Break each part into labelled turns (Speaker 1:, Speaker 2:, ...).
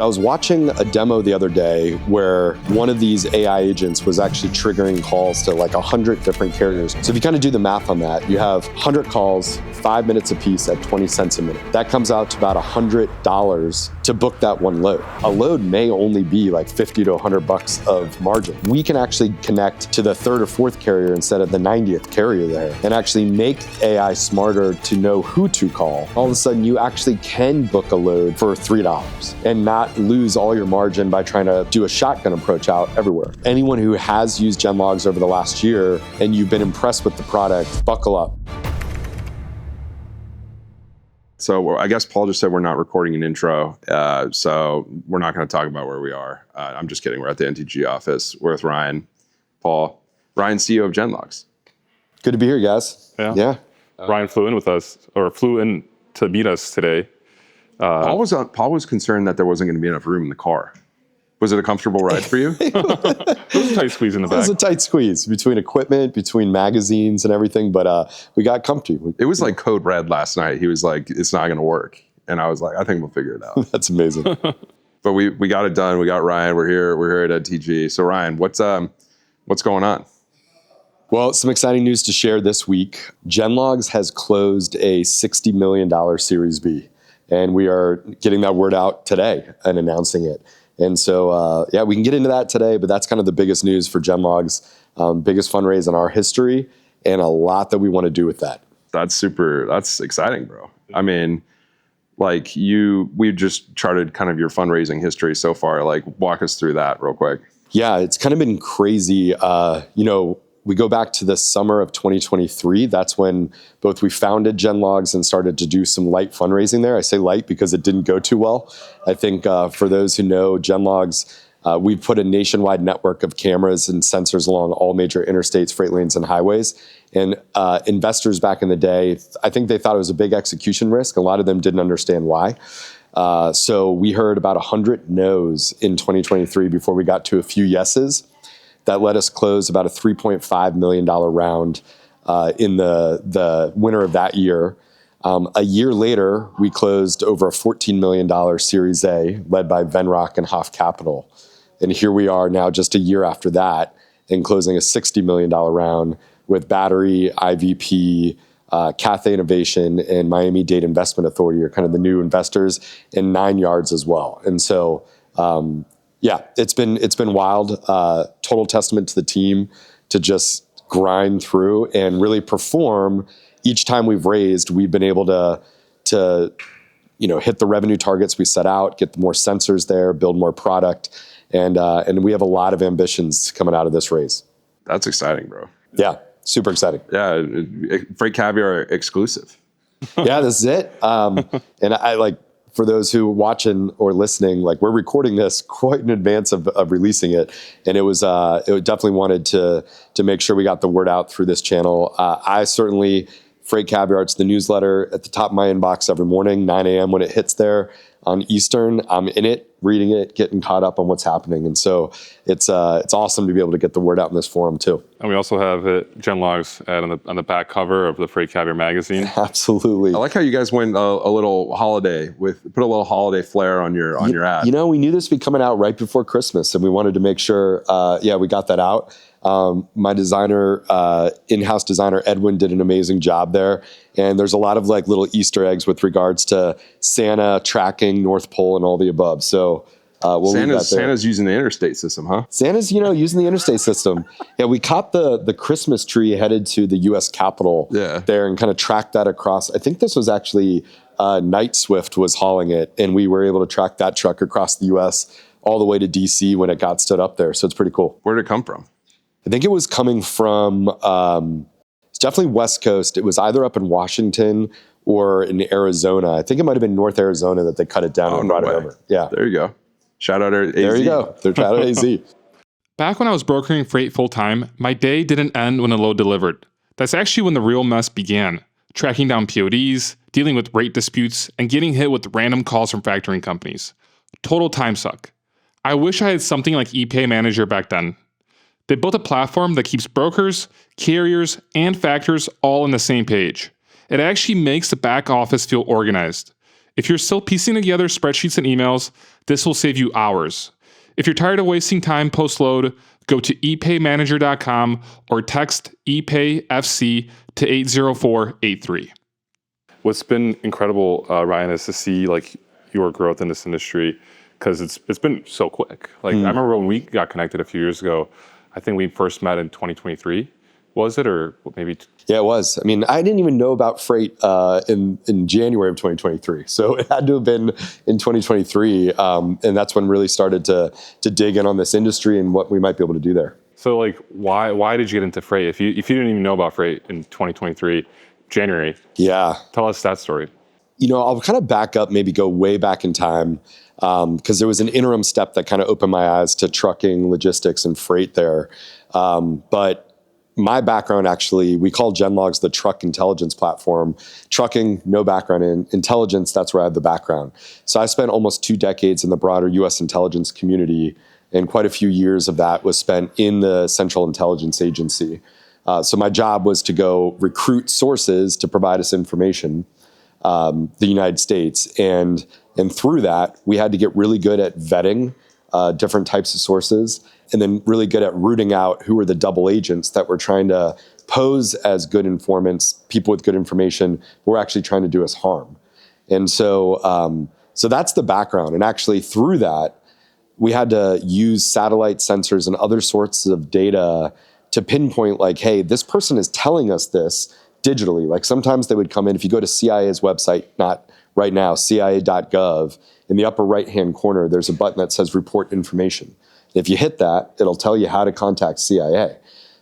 Speaker 1: I was watching a demo the other day where one of these AI agents was actually triggering calls to like 100 different carriers. So if you kind of do the math on that, you have 100 calls, 5 minutes a piece at 20 cents a minute. That comes out to about $100 to book that one load. A load may only be like 50 to $100 of margin. We can actually connect to the third or fourth carrier instead of the 90th carrier there and actually make AI smarter to know who to call. All of a sudden, you actually can book a load for $3 and not lose all your margin by trying to do a shotgun approach out everywhere. Anyone who has used GenLogs over the last year and you've been impressed with the product, buckle up.
Speaker 2: So I guess Paul just said we're not recording an intro, so we're not going to talk about where we are. I'm just kidding. We're at the NTG office. We're with Ryan, Paul. Ryan, CEO of GenLogs.
Speaker 1: Good to be here, guys. Yeah.
Speaker 3: Ryan flew in to meet us today.
Speaker 2: Paul was concerned that there wasn't going to be enough room in the car. Was it a comfortable ride for you?
Speaker 3: It was a tight squeeze in the back.
Speaker 1: It was a tight squeeze between equipment, between magazines and everything, but we got comfy.
Speaker 2: It was like code red last night. He was like, it's not going to work. And I was like, I think we'll figure it out.
Speaker 1: That's amazing.
Speaker 2: But we got it done. We got Ryan. We're here at NTG. So Ryan, what's going on?
Speaker 1: Well, some exciting news to share this week. GenLogs has closed a $60 million Series B, and we are getting that word out today and announcing it. And so, we can get into that today, but that's kind of the biggest news for GenLogs, biggest fundraise in our history, and a lot that we want to do with that.
Speaker 2: That's exciting, bro. I mean, like we just charted kind of your fundraising history so far. Like, walk us through that real quick.
Speaker 1: Yeah, it's kind of been crazy. We go back to the summer of 2023. That's when both we founded GenLogs and started to do some light fundraising there. I say light because it didn't go too well. I think for those who know GenLogs, we put a nationwide network of cameras and sensors along all major interstates, freight lanes, and highways. And investors back in the day, I think they thought it was a big execution risk. A lot of them didn't understand why. So we heard about 100 no's in 2023 before we got to a few yeses. That let us close about a $3.5 million round in the winter of that year. A year later, we closed over a $14 million Series A, led by Venrock and Hoff Capital. And here we are now just a year after that and closing a $60 million round with Battery, IVP, Cathay Innovation, and Miami-Dade Investment Authority are kind of the new investors, and 9 Yards as well. And so, it's been wild. Total testament to the team to just grind through and really perform. Each time we've raised, we've been able to hit the revenue targets we set out, get more sensors there, build more product, and we have a lot of ambitions coming out of this raise.
Speaker 2: That's exciting, bro.
Speaker 1: Yeah, super exciting.
Speaker 2: Yeah, Freight Caviar exclusive.
Speaker 1: Yeah, this is it. And I like. For those who watching or listening, like we're recording this quite in advance of releasing it, and it definitely wanted to make sure we got the word out through this channel. I certainly, Freight Caviar, it's the newsletter at the top of my inbox every morning, 9 a.m. when it hits there on Eastern. I'm in it, reading it, getting caught up on what's happening, and so it's awesome to be able to get the word out in this forum too.
Speaker 3: And we also have GenLogs on the back cover of the Freight Caviar magazine.
Speaker 1: Absolutely.
Speaker 2: I like how you guys went a little holiday put a little holiday flair on your ad.
Speaker 1: We knew this would be coming out right before Christmas, and we wanted to make sure, we got that out. My designer, in-house designer Edwin, did an amazing job there, and there's a lot of like little Easter eggs with regards to Santa tracking North Pole and all the above. So
Speaker 2: Santa's using the interstate system, huh?
Speaker 1: Santa's using the interstate system. Yeah, we caught the Christmas tree headed to the U.S. Capitol there and kind of tracked that across. I think this was actually Night Swift was hauling it, and we were able to track that truck across the U.S. all the way to D.C. when it got stood up there. So it's pretty cool.
Speaker 2: Where did it come from?
Speaker 1: I think it was coming from, it's definitely West Coast. It was either up in Washington or in Arizona. I think it might have been North Arizona that they cut it down and brought it over. Yeah.
Speaker 2: There you go. Shout out AZ.
Speaker 1: There you go. Shout out AZ.
Speaker 4: Back when I was brokering freight full-time, my day didn't end when a load delivered. That's actually when the real mess began. Tracking down PODs, dealing with rate disputes, and getting hit with random calls from factoring companies. Total time suck. I wish I had something like ePay Manager back then. They built a platform that keeps brokers, carriers, and factors all on the same page. It actually makes the back office feel organized. If you're still piecing together spreadsheets and emails, this will save you hours. If you're tired of wasting time post-load, go to epaymanager.com or text epayfc to 80483.
Speaker 3: What's been incredible, Ryan, is to see like your growth in this industry because it's been so quick. Like I remember when we got connected a few years ago, I think we first met in 2023. Was it, or maybe?
Speaker 1: Yeah, it was. I mean, I didn't even know about freight in January of 2023. So it had to have been in 2023. And that's when really started to dig in on this industry and what we might be able to do there.
Speaker 3: So like, why did you get into freight? If you didn't even know about freight in 2023, January.
Speaker 1: Yeah.
Speaker 3: Tell us that story.
Speaker 1: I'll kind of back up, maybe go way back in time, because there was an interim step that kind of opened my eyes to trucking, logistics, and freight there. But my background, actually, we call GenLogs the truck intelligence platform. Trucking, no background in intelligence, that's where I have the background. So I spent almost 2 decades in the broader US intelligence community, and quite a few years of that was spent in the Central Intelligence Agency. So my job was to go recruit sources to provide us information, the United States. And through that, we had to get really good at vetting different types of sources, and then really good at rooting out who were the double agents that were trying to pose as good informants, people with good information, who were actually trying to do us harm. And so that's the background. And actually through that, we had to use satellite sensors and other sorts of data to pinpoint like, hey, this person is telling us this digitally. Like sometimes they would come in, if you go to CIA's website, not right now, cia.gov, in the upper right-hand corner, there's a button that says report information. If you hit that, it'll tell you how to contact CIA.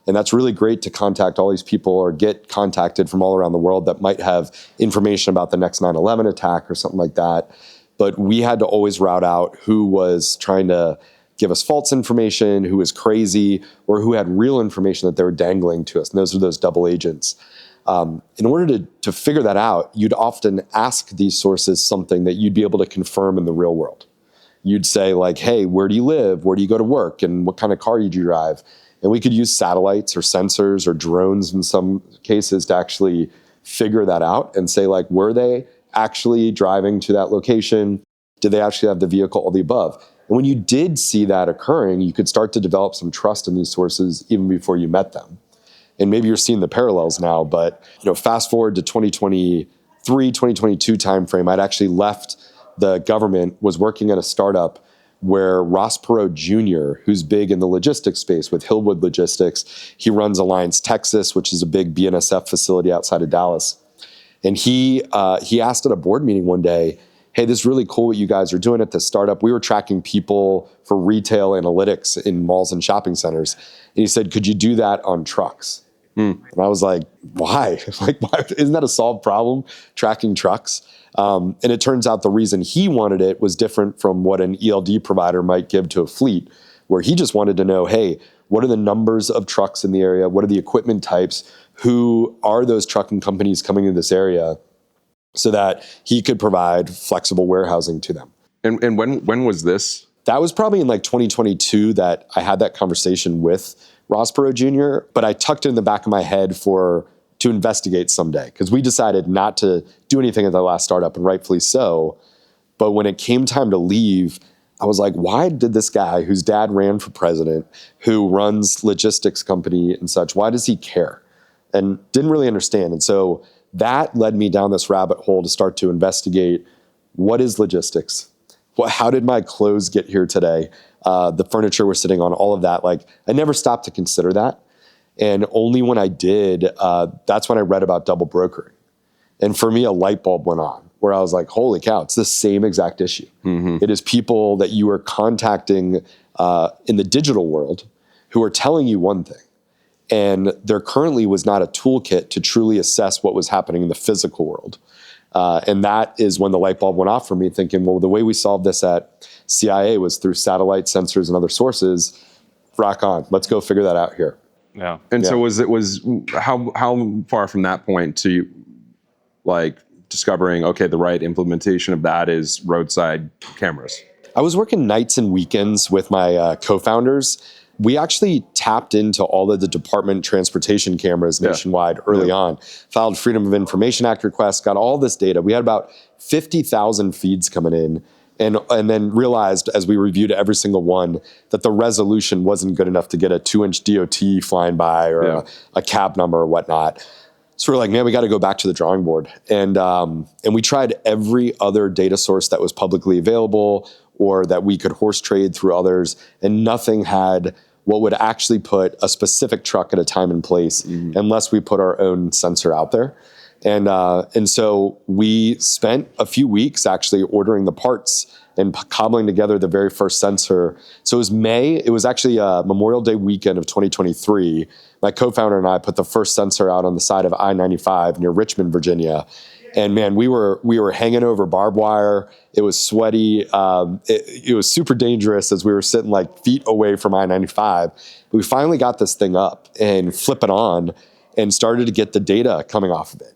Speaker 1: And that's really great to contact all these people or get contacted from all around the world that might have information about the next 9/11 attack or something like that. But we had to always route out who was trying to give us false information, who was crazy, or who had real information that they were dangling to us. And those are those double agents. In order to figure that out, you'd often ask these sources something that you'd be able to confirm in the real world. You'd say like, hey, where do you live? Where do you go to work? And what kind of car did you drive? And we could use satellites or sensors or drones in some cases to actually figure that out and say like, were they actually driving to that location? Did they actually have the vehicle, all the above? And when you did see that occurring, you could start to develop some trust in these sources even before you met them. And maybe you're seeing the parallels now, but fast forward to 2023, 2022 timeframe, I'd actually left the government, was working at a startup where Ross Perot Jr., who's big in the logistics space with Hillwood Logistics, he runs Alliance Texas, which is a big BNSF facility outside of Dallas. And he asked at a board meeting one day, hey, this is really cool what you guys are doing at this startup. We were tracking people for retail analytics in malls and shopping centers. And he said, could you do that on trucks? And I was like, why? Why? Isn't that a solved problem, tracking trucks? And it turns out the reason he wanted it was different from what an ELD provider might give to a fleet, where he just wanted to know, hey, what are the numbers of trucks in the area? What are the equipment types? Who are those trucking companies coming in this area? So that he could provide flexible warehousing to them.
Speaker 2: And when was this?
Speaker 1: That was probably in like 2022 that I had that conversation with Ross Perot Jr., but I tucked it in the back of my head to investigate someday, because we decided not to do anything at the last startup, and rightfully so. But when it came time to leave, I was like, why did this guy whose dad ran for president, who runs logistics company and such, why does he care? And didn't really understand. And so that led me down this rabbit hole to start to investigate, what is logistics? How did my clothes get here today? The furniture we're sitting on, all of that. Like, I never stopped to consider that. And only when I did, that's when I read about double brokering. And for me, a light bulb went on where I was like, holy cow, it's the same exact issue. Mm-hmm. It is people that you are contacting in the digital world who are telling you one thing. And there currently was not a toolkit to truly assess what was happening in the physical world. And that is when the light bulb went off for me, thinking, well, the way we solved this at CIA was through satellite sensors and other sources. Rock on. Let's go figure that out here.
Speaker 3: Yeah.
Speaker 2: And so how far from that point to like discovering, okay, the right implementation of that is roadside cameras?
Speaker 1: I was working nights and weekends with my co-founders. we actually tapped into all of the department transportation cameras nationwide early on, filed Freedom of Information Act requests, got all this data. We had about 50,000 feeds coming in, and then realized as we reviewed every single one that the resolution wasn't good enough to get a 2-inch DOT flying by or a cab number or whatnot. So we're like, man, we got to go back to the drawing board. And we tried every other data source that was publicly available or that we could horse trade through others, and nothing had what would actually put a specific truck at a time and place unless we put our own sensor out there. And so we spent a few weeks actually ordering the parts and cobbling together the very first sensor. So it was May. It was actually Memorial Day weekend of 2023. My co-founder and I put the first sensor out on the side of I-95 near Richmond, Virginia. And man, we were hanging over barbed wire. It was sweaty. It was super dangerous as we were sitting like feet away from I-95. We finally got this thing up and flip it on and started to get the data coming off of it,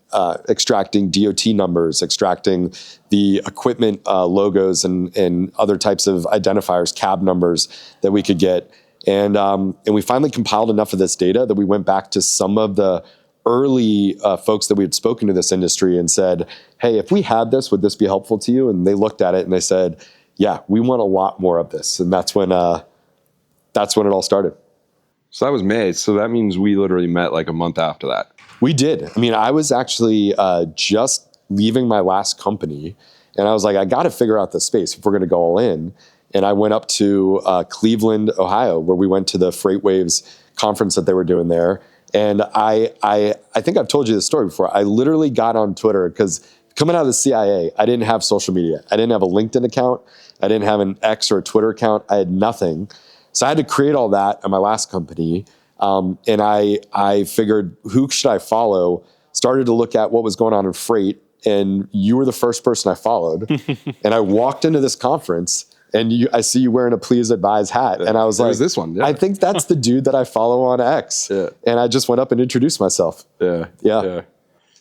Speaker 1: extracting DOT numbers, extracting the equipment logos and other types of identifiers, cab numbers that we could get. And we finally compiled enough of this data that we went back to some of the early folks that we had spoken to this industry and said, hey, if we had this, would this be helpful to you? And they looked at it and they said, yeah, we want a lot more of this. And that's when it all started.
Speaker 2: So that was May. So that means we literally met like a month after that.
Speaker 1: We did. I mean, I was actually just leaving my last company, and I was like, I got to figure out the space if we're going to go all in. And I went up to Cleveland, Ohio, where we went to the FreightWaves conference that they were doing there. And I think I've told you this story before. I literally got on Twitter because coming out of the CIA, I didn't have social media. I didn't have a LinkedIn account. I didn't have an X or a Twitter account. I had nothing. So I had to create all that at my last company. And I figured, who should I follow? Started to look at what was going on in freight. And you were the first person I followed. And I walked into this conference, and I see you wearing a Please Advise hat. And I was like,
Speaker 2: this one? Yeah.
Speaker 1: I think that's the dude that I follow on X.
Speaker 2: Yeah.
Speaker 1: And I just went up and introduced myself.
Speaker 2: Yeah.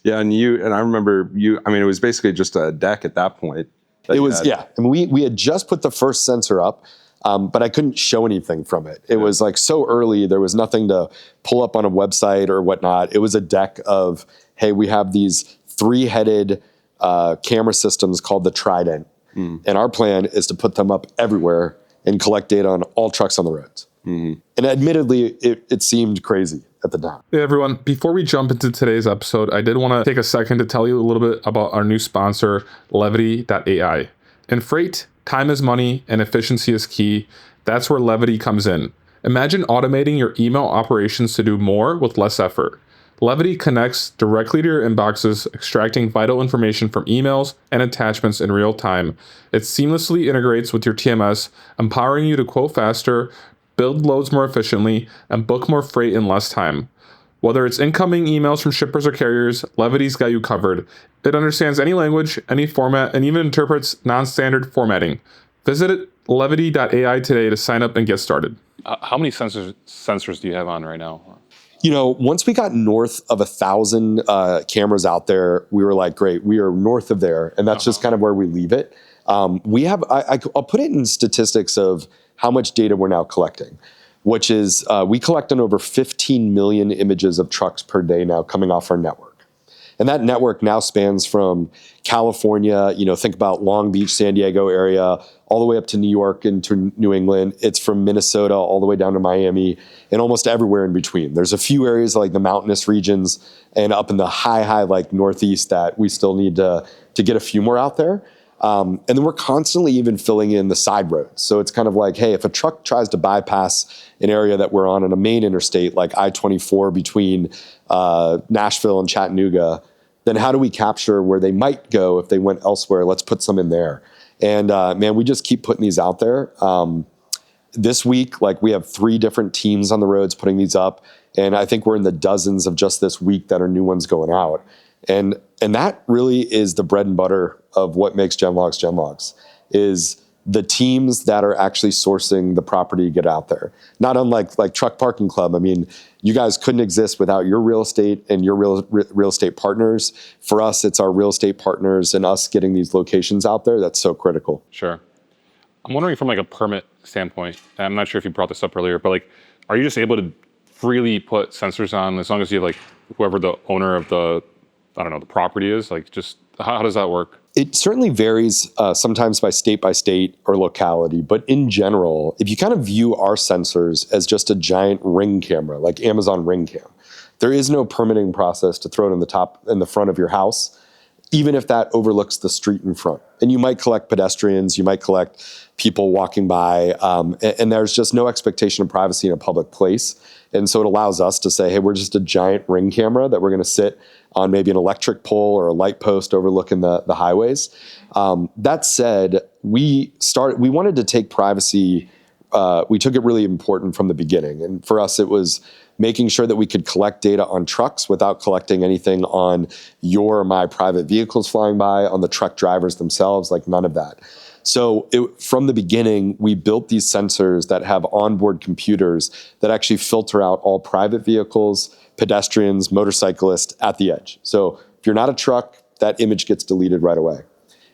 Speaker 2: And I remember you, I mean, it was basically just a deck at that point.
Speaker 1: It was, I mean, we had just put the first sensor up. But I couldn't show anything from it. It was like so early, there was nothing to pull up on a website or whatnot. It was a deck of, hey, we have these 3-headed camera systems called the Trident. And our plan is to put them up everywhere and collect data on all trucks on the roads. And admittedly, it seemed crazy at the time.
Speaker 4: Hey everyone, before we jump into today's episode, I did want to take a second to tell you a little bit about our new sponsor, Levity.ai. In freight, time is money and efficiency is key. That's where Levity comes in. Imagine automating your email operations to do more with less effort. Levity connects directly to your inboxes, extracting vital information from emails and attachments in real time. It seamlessly integrates with your TMS, empowering you to quote faster, build loads more efficiently, and book more freight in less time. Whether it's incoming emails from shippers or carriers, Levity's got you covered. It understands any language, any format, and even interprets non-standard formatting. Visit Levity.ai today to sign up and get started.
Speaker 3: How many sensors do you have on right now?
Speaker 1: You know, once we got north of 1,000 cameras out there, we were like, great, we are north of there. And that's just kind of where we leave it. We have, I'll put it in statistics of how much data we're now collecting, which is we collect on over 15 million images of trucks per day now coming off our network. And that network now spans from California, you know, think about Long Beach, San Diego area, all the way up to New York and to New England. It's from Minnesota all the way down to Miami and almost everywhere in between. There's a few areas like the mountainous regions and up in the high, like Northeast that we still need to get a few more out there. And then we're constantly even filling in the side roads. So it's kind of like, hey, if a truck tries to bypass an area that we're on a main interstate like I-24 between Nashville and Chattanooga, then how do we capture where they might go if they went elsewhere? Let's put some in there. And man, we just keep putting these out there. This week, like we have 3 different teams on the roads putting these up. And I think we're in the dozens of just this week that are new ones going out. And that really is the bread and butter of what makes GenLogs is the teams that are actually sourcing the property to get out there. Not unlike like Truck Parking Club. I mean, you guys couldn't exist without your real estate and your real estate partners. For us, it's our real estate partners and us getting these locations out there. That's so critical.
Speaker 3: Sure. I'm wondering from like a permit standpoint, and I'm not sure if you brought this up earlier, but like are you just able to freely put sensors on as long as you have like whoever the owner of the, I don't know, the property is? Like, just how does that work?
Speaker 1: It certainly varies sometimes by state or locality, but in general, if you kind of view our sensors as just a giant Ring camera, like Amazon Ring Cam, there is no permitting process to throw it in the front of your house, even if that overlooks the street in front. And you might collect pedestrians, you might collect people walking by, and there's just no expectation of privacy in a public place. And so it allows us to say, hey, we're just a giant Ring camera that we're going to sit on maybe an electric pole or a light post overlooking the highways. That said, we wanted to take privacy. We took it really important from the beginning. And for us, it was making sure that we could collect data on trucks without collecting anything on your or my private vehicles flying by, on the truck drivers themselves, like none of that. So from the beginning, we built these sensors that have onboard computers that actually filter out all private vehicles, pedestrians, motorcyclists at the edge. So if you're not a truck, that image gets deleted right away.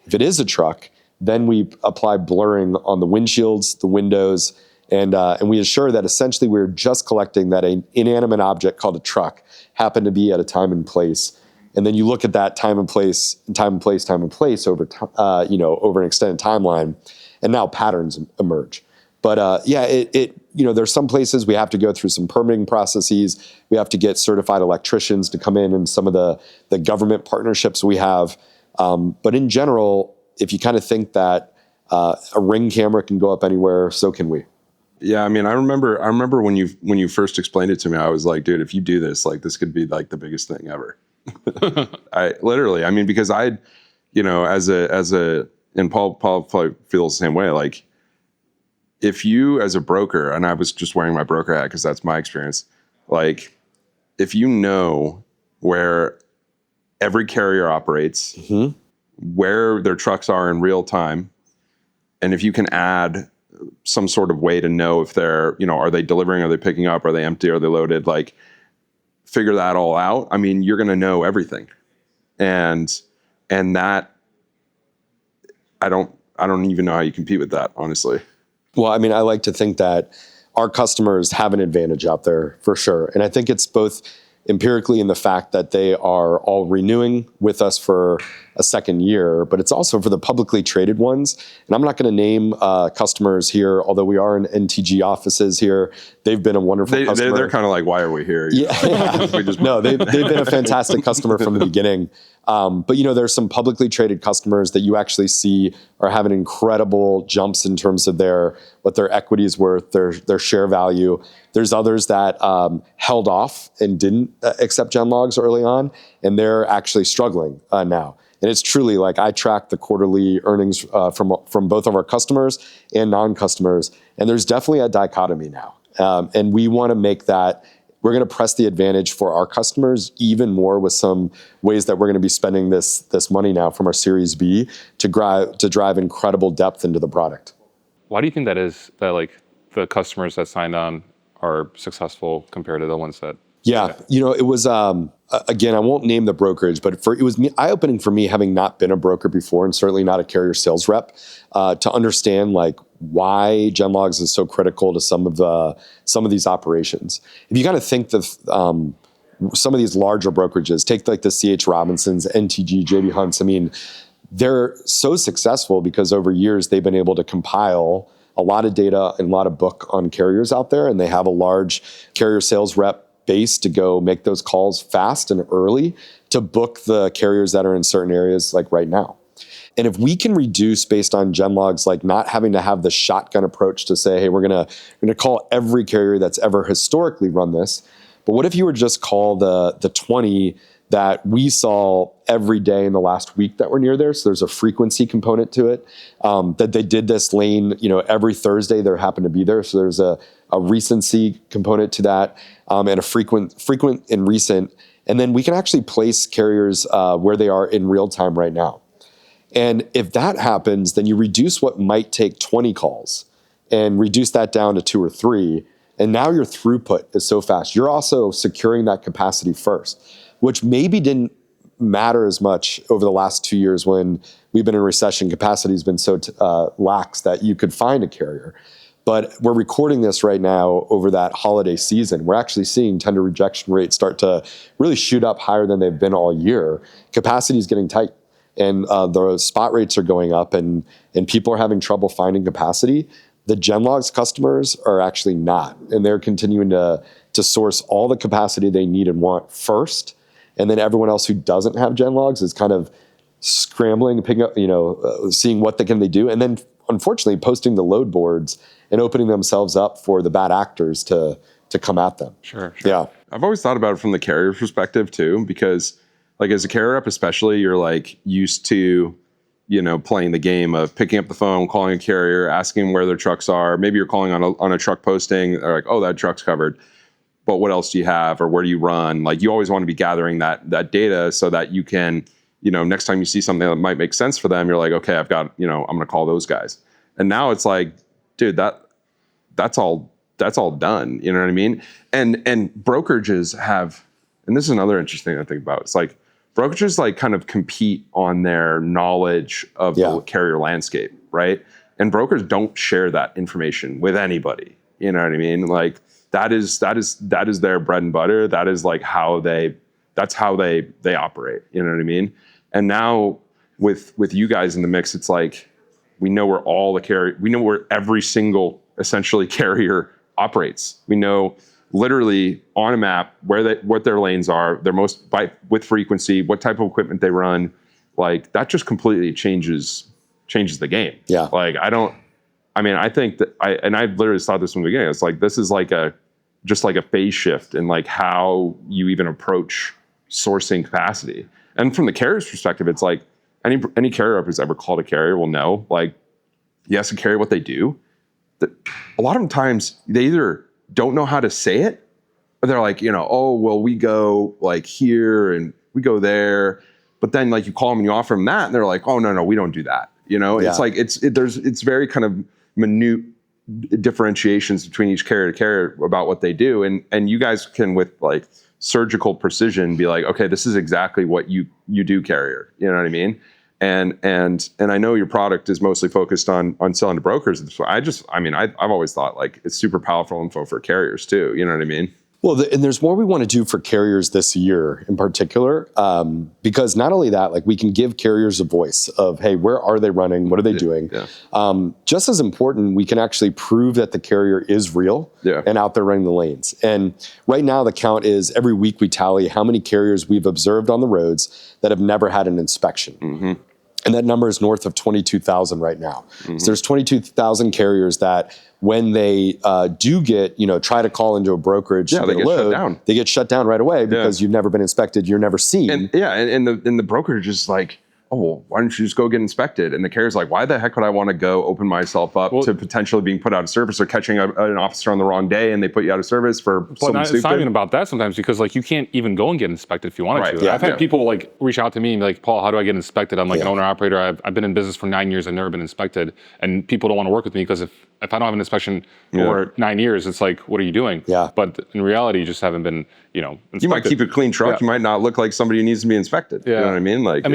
Speaker 1: If it is a truck, then we apply blurring on the windshields, the windows, and we assure that essentially we're just collecting that an inanimate object called a truck happened to be at a time and place. And then you look at that time and place over over an extended timeline, and now patterns emerge. But there's some places we have to go through some permitting processes. We have to get certified electricians to come in, and some of the government partnerships we have. But in general, if you kind of think that a Ring camera can go up anywhere, so can we.
Speaker 2: Yeah, I mean, I remember when you first explained it to me, I was like, dude, if you do this, like, this could be like the biggest thing ever. Because and Paul probably feels the same way. Like, if you as a broker, and I was just wearing my broker hat because that's my experience, like, if you know where every carrier operates, where their trucks are in real time, and if you can add some sort of way to know if they're, are they delivering, are they picking up, are they empty, are they loaded, like, figure that all out. I mean, you're going to know everything. And that, I don't even know how you compete with that, honestly.
Speaker 1: Well, I mean, I like to think that our customers have an advantage out there for sure. And I think it's both empirically in the fact that they are all renewing with us for a second year, but it's also for the publicly traded ones. And I'm not going to name customers here, although we are in NTG offices here. They've been a wonderful customer.
Speaker 2: They're kind of like, why are we here?
Speaker 1: No, they've been a fantastic customer from the beginning. But there's some publicly traded customers that you actually see are having incredible jumps in terms of what their equity is worth, their share value. There's others that held off and didn't accept GenLogs early on, and they're actually struggling now. And it's truly like, I track the quarterly earnings from both of our customers and non-customers, and there's definitely a dichotomy now. And we want to make that. We're going to press the advantage for our customers even more with some ways that we're going to be spending this money now from our Series B to drive incredible depth into the product.
Speaker 3: Why do you think that is, that like the customers that signed on are successful compared to the ones that?
Speaker 1: Yeah, it was, again, I won't name the brokerage, but it was eye-opening for me, having not been a broker before and certainly not a carrier sales rep, to understand like why GenLogs is so critical to some of these operations. If you kind of think of some of these larger brokerages, take like the C.H. Robinsons, NTG, JB Hunts, I mean, they're so successful because over years they've been able to compile a lot of data and a lot of book on carriers out there, and they have a large carrier sales rep base to go make those calls fast and early to book the carriers that are in certain areas like right now. And if we can reduce based on GenLogs, like not having to have the shotgun approach to say, hey, we're gonna call every carrier that's ever historically run this. But what if you were just call the 20 that we saw every day in the last week that were near there? So there's a frequency component to it. That they did this lane, every Thursday there happened to be there. So there's a recency component to that, and a frequent and recent. And then we can actually place carriers where they are in real time right now. And if that happens, then you reduce what might take 20 calls and reduce that down to 2 or 3. And now your throughput is so fast. You're also securing that capacity first, which maybe didn't matter as much over the last 2 years when we've been in recession. Capacity has been so lax that you could find a carrier. But we're recording this right now over that holiday season. We're actually seeing tender rejection rates start to really shoot up higher than they've been all year. Capacity is getting tight, and the spot rates are going up, and people are having trouble finding capacity. The GenLogs customers are actually not, and they're continuing to source all the capacity they need and want first, and then everyone else who doesn't have GenLogs is kind of scrambling, picking up, seeing what they can do, and then unfortunately posting the load boards and opening themselves up for the bad actors to come at them.
Speaker 3: Sure.
Speaker 1: Yeah.
Speaker 2: I've always thought about it from the carrier perspective too, because like as a carrier rep especially, you're like used to, playing the game of picking up the phone, calling a carrier, asking where their trucks are. Maybe you're calling on a truck posting. They're like, oh, that truck's covered. But what else do you have, or where do you run? Like you always want to be gathering that data so that you can, next time you see something that might make sense for them, you're like, okay, I've got, I'm going to call those guys. And now it's like, dude, that's all done. You know what I mean? And brokerages have, and this is another interesting thing I think about. It's like brokerages like kind of compete on their knowledge of the carrier landscape, right? And brokers don't share that information with anybody. You know what I mean? Like that is their bread and butter. That is like that's how they operate. You know what I mean? And now with you guys in the mix, it's like we know where every single essentially carrier operates. We know literally on a map what their lanes are, with frequency, what type of equipment they run. Like that just completely changes the game.
Speaker 1: Yeah.
Speaker 2: Like I think that I literally thought this from the beginning. It's like this is like a phase shift in like how you even approach sourcing capacity. And from the carrier's perspective, it's like any carrier rep who's ever called a carrier will know, like, you ask a carrier what they do. A lot of times they either don't know how to say it, or they're like, oh, well, we go like here and we go there. But then like you call them and you offer them that, and they're like, oh, no, we don't do that. It's like it's very kind of minute differentiations between each carrier to carrier about what they do. And you guys can, with like surgical precision, be like, okay, this is exactly what you do, carrier. You know what I mean? And I know your product is mostly focused on selling to brokers. I've always thought like it's super powerful info for carriers too. You know what I mean?
Speaker 1: Well, and there's more we want to do for carriers this year in particular, because not only that, like we can give carriers a voice of, hey, where are they running? What are they doing? Yeah. Just as important, we can actually prove that the carrier is real and out there running the lanes. And right now the count is every week we tally how many carriers we've observed on the roads that have never had an inspection. Mm-hmm. And that number is north of 22,000 right now. Mm-hmm. So there's 22,000 carriers that when they do get, try to call into a brokerage to get a load,
Speaker 2: shut down.
Speaker 1: They get shut down right away because you've never been inspected, you're never seen.
Speaker 2: And the brokerage is like, oh, well, why don't you just go get inspected? And the carrier's like, why the heck would I want to go open myself up to potentially being put out of service or catching an officer on the wrong day and they put you out of service for something stupid?
Speaker 3: It's not even about that sometimes, because like you can't even go and get inspected if you wanted to. Yeah, I've had people like reach out to me and be like, Paul, how do I get inspected? I'm like an owner operator. I've been in business for 9 years. I've never been inspected. And people don't want to work with me because if I don't have an inspection for 9 years, it's like, what are you doing?
Speaker 1: Yeah.
Speaker 3: But in reality, you just haven't been, inspected.
Speaker 2: You might keep a clean truck. Yeah. You might not look like somebody who needs to be inspected. Yeah. You know what I mean? Like,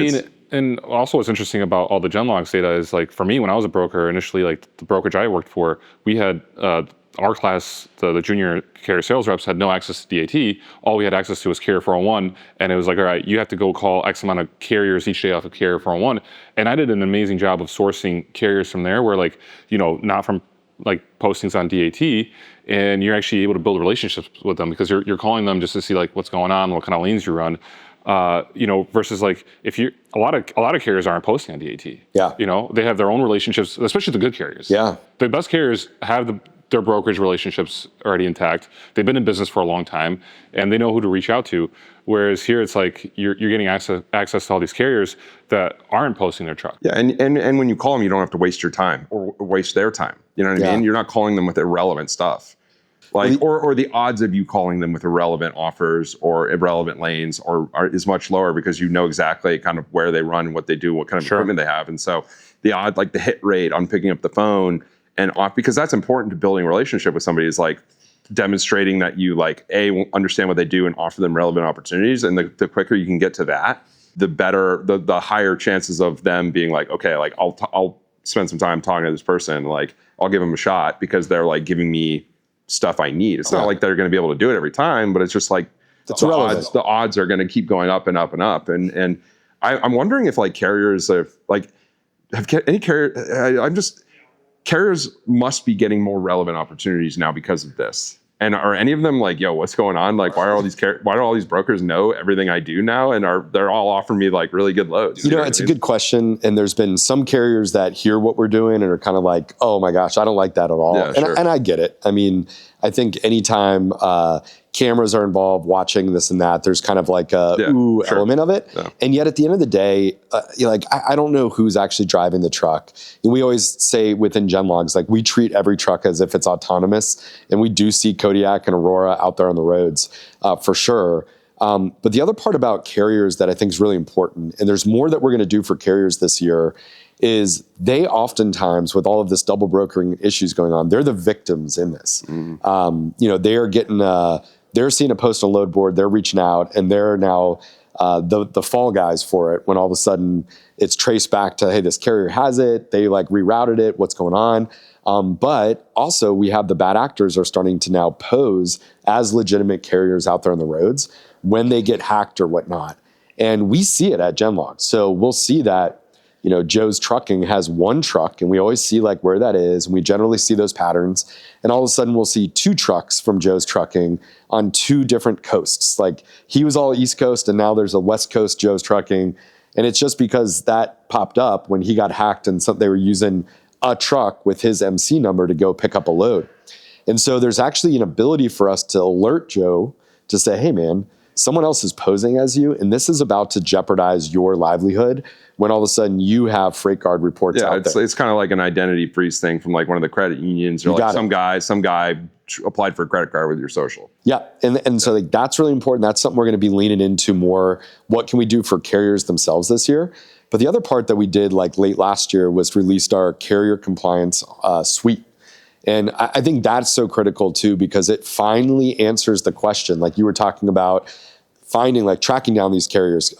Speaker 3: and also what's interesting about all the GenLogs data is like, for me, when I was a broker initially, like the brokerage I worked for, we had our class, the junior carrier sales reps had no access to DAT. All we had access to was Carrier 401. And it was like, all right, you have to go call X amount of carriers each day off of Carrier 401. And I did an amazing job of sourcing carriers from there where like, not from like postings on DAT, and you're actually able to build relationships with them because you're calling them just to see like what's going on, what kind of lanes you run. Versus like if you a lot of carriers aren't posting on DAT.
Speaker 1: Yeah.
Speaker 3: They have their own relationships, especially the good carriers. Yeah. The best carriers have their brokerage relationships already intact. They've been in business for a long time and they know who to reach out to. Whereas here it's like you're getting access to all these carriers that aren't posting their truck.
Speaker 2: Yeah, and when you call them, you don't have to waste your time or waste their time. You know what I mean? You're not calling them with irrelevant stuff. Like, or the odds of you calling them with irrelevant offers or irrelevant lanes is much lower because you know exactly kind of where they run, what they do, what kind of equipment they have. And so the odd, like the hit rate on picking up the phone and off, because that's important to building a relationship with somebody, is like demonstrating that you like, understand what they do and offer them relevant opportunities. And the quicker you can get to that, the better, the higher chances of them being like, okay, like I'll spend some time talking to this person, like I'll give them a shot because they're like giving me stuff I need. It's not like they're going to be able to do it every time, but it's just like the odds are going to keep going up and up and up. And I'm wondering if like carriers carriers must be getting more relevant opportunities now because of this. And are any of them like, yo, what's going on? Like, why do all these brokers know everything I do now? And they're all offering me like really good loads?
Speaker 1: It's a good question. And there's been some carriers that hear what we're doing and are kind of like, oh my gosh, I don't like that at all.
Speaker 2: Yeah, sure.
Speaker 1: And I get it. I mean, I think anytime cameras are involved, watching this and that, there's kind of like a element of it. Yeah. And yet at the end of the day, I don't know who's actually driving the truck. And we always say within GenLogs, like we treat every truck as if it's autonomous. And we do see Kodiak and Aurora out there on the roads for sure. But the other part about carriers that I think is really important, and there's more that we're going to do for carriers this year, is they oftentimes, with all of this double brokering issues going on, they're the victims in this. They are getting, they're seeing a post on load board, they're reaching out, and they're now the fall guys for it when all of a sudden it's traced back to, hey, this carrier has it, they like rerouted it, what's going on? But also we have the bad actors are starting to now pose as legitimate carriers out there on the roads when they get hacked or whatnot. And we see it at GenLogs. So we'll see that, Joe's Trucking has one truck, and we always see like where that is. And we generally see those patterns. And all of a sudden we'll see two trucks from Joe's Trucking on two different coasts. Like he was all East Coast and now there's a West Coast Joe's Trucking. And it's just because that popped up when he got hacked and they were using a truck with his MC number to go pick up a load. And so there's actually an ability for us to alert Joe to say, hey man, someone else is posing as you, and this is about to jeopardize your livelihood when all of a sudden you have freight guard reports out there.
Speaker 2: It's kind of like an identity freeze thing from like one of the credit unions. Or like some guy applied for a credit card with your social.
Speaker 1: Yeah, and so like that's really important. That's something we're going to be leaning into more. What can we do for carriers themselves this year? But the other part that we did like late last year was released our carrier compliance suite. And I think that's so critical too, because it finally answers the question, like you were talking about finding, like tracking down these carriers,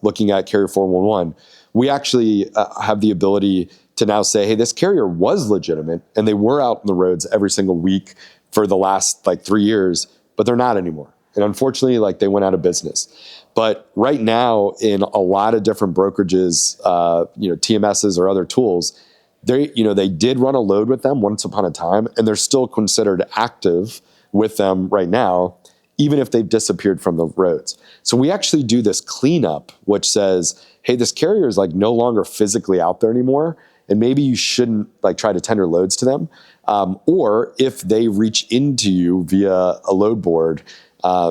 Speaker 1: looking at carrier 411. We actually have the ability to now say, hey, this carrier was legitimate and they were out on the roads every single week for the last like 3 years, but they're not anymore. And unfortunately, like they went out of business. But right now in a lot of different brokerages, TMSs or other tools, they did run a load with them once upon a time, and they're still considered active with them right now, even if they've disappeared from the roads. So we actually do this cleanup, which says, hey, this carrier is like no longer physically out there anymore, and maybe you shouldn't like try to tender loads to them. Or if they reach into you via a load board,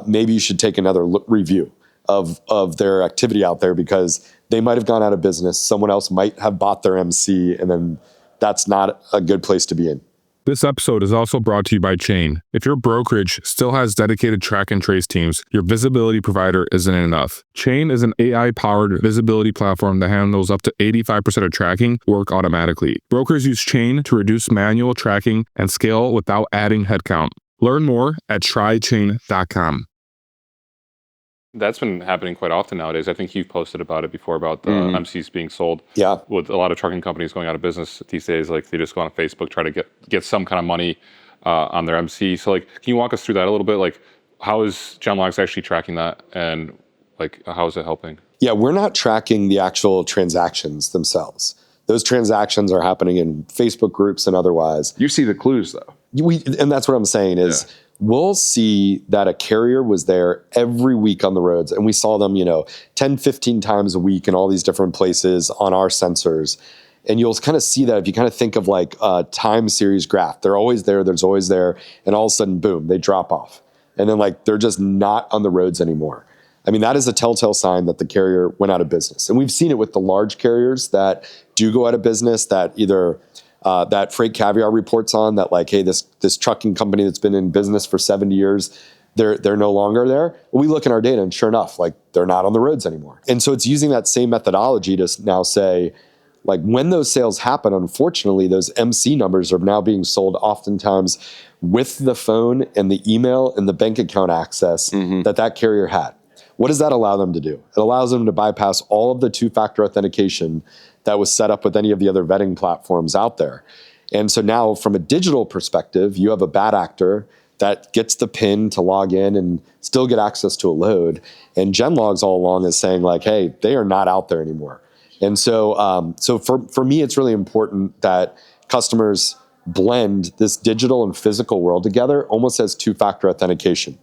Speaker 1: maybe you should take another review of their activity out there, because they might have gone out of business. Someone else might have bought their MC, and then that's not a good place to be in.
Speaker 5: This episode is also brought to you by Chain. If your brokerage still has dedicated track and trace teams, your visibility provider isn't enough. Chain is an AI-powered visibility platform that handles up to 85% of tracking work automatically. Brokers use Chain to reduce manual tracking and scale without adding headcount. Learn more at trychain.com.
Speaker 3: That's been happening quite often nowadays. I think you've posted about it before, about the MCs being sold.
Speaker 1: Yeah.
Speaker 3: With a lot of trucking companies going out of business these days, like they just go on Facebook, try to get some kind of money on their MC. So like, can you walk us through that a little bit? Like, how is GenLogs actually tracking that, and like, how is it helping?
Speaker 1: Yeah, we're not tracking the actual transactions themselves. Those transactions are happening in Facebook groups and otherwise.
Speaker 2: You see the clues though.
Speaker 1: And that's what I'm saying is, we'll see that a carrier was there every week on the roads, and we saw them, 10, 15 times a week in all these different places on our sensors. And you'll kind of see that if you kind of think of like a time series graph. They're always there, there's always there, and all of a sudden, boom, they drop off. And then like they're just not on the roads anymore. I mean, that is a telltale sign that the carrier went out of business. And we've seen it with the large carriers that do go out of business, that either that Freight Caviar reports on, that like, hey, this trucking company that's been in business for 70 years, they're no longer there. We look in our data, and sure enough, like they're not on the roads anymore. And so it's using that same methodology to now say, like when those sales happen, unfortunately, those MC numbers are now being sold oftentimes with the phone and the email and the bank account access that carrier had. What does that allow them to do? It allows them to bypass all of the two-factor authentication that was set up with any of the other vetting platforms out there. And so now from a digital perspective, you have a bad actor that gets the PIN to log in and still get access to a load. And GenLogs all along is saying like, hey, they are not out there anymore. And so, for me, it's really important that customers blend this digital and physical world together almost as two-factor authentication.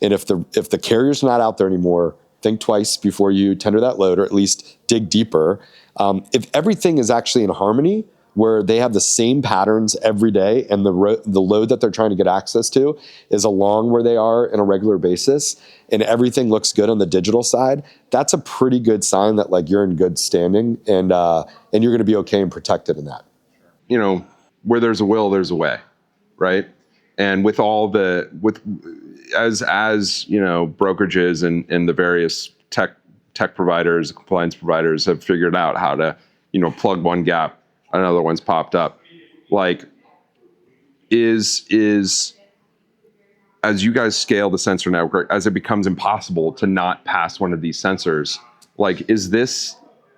Speaker 1: And if the carrier's not out there anymore, think twice before you tender that load, or at least dig deeper. If everything is actually in harmony, where they have the same patterns every day, and the load that they're trying to get access to is along where they are on a regular basis, and everything looks good on the digital side, that's a pretty good sign that like you're in good standing, and you're going to be okay and protected in that.
Speaker 2: Where there's a will, there's a way, right? And with all as brokerages and the various tech providers, compliance providers have figured out how to, plug one gap, another one's popped up. Like, is as you guys scale the sensor network, as it becomes impossible to not pass one of these sensors, like, is this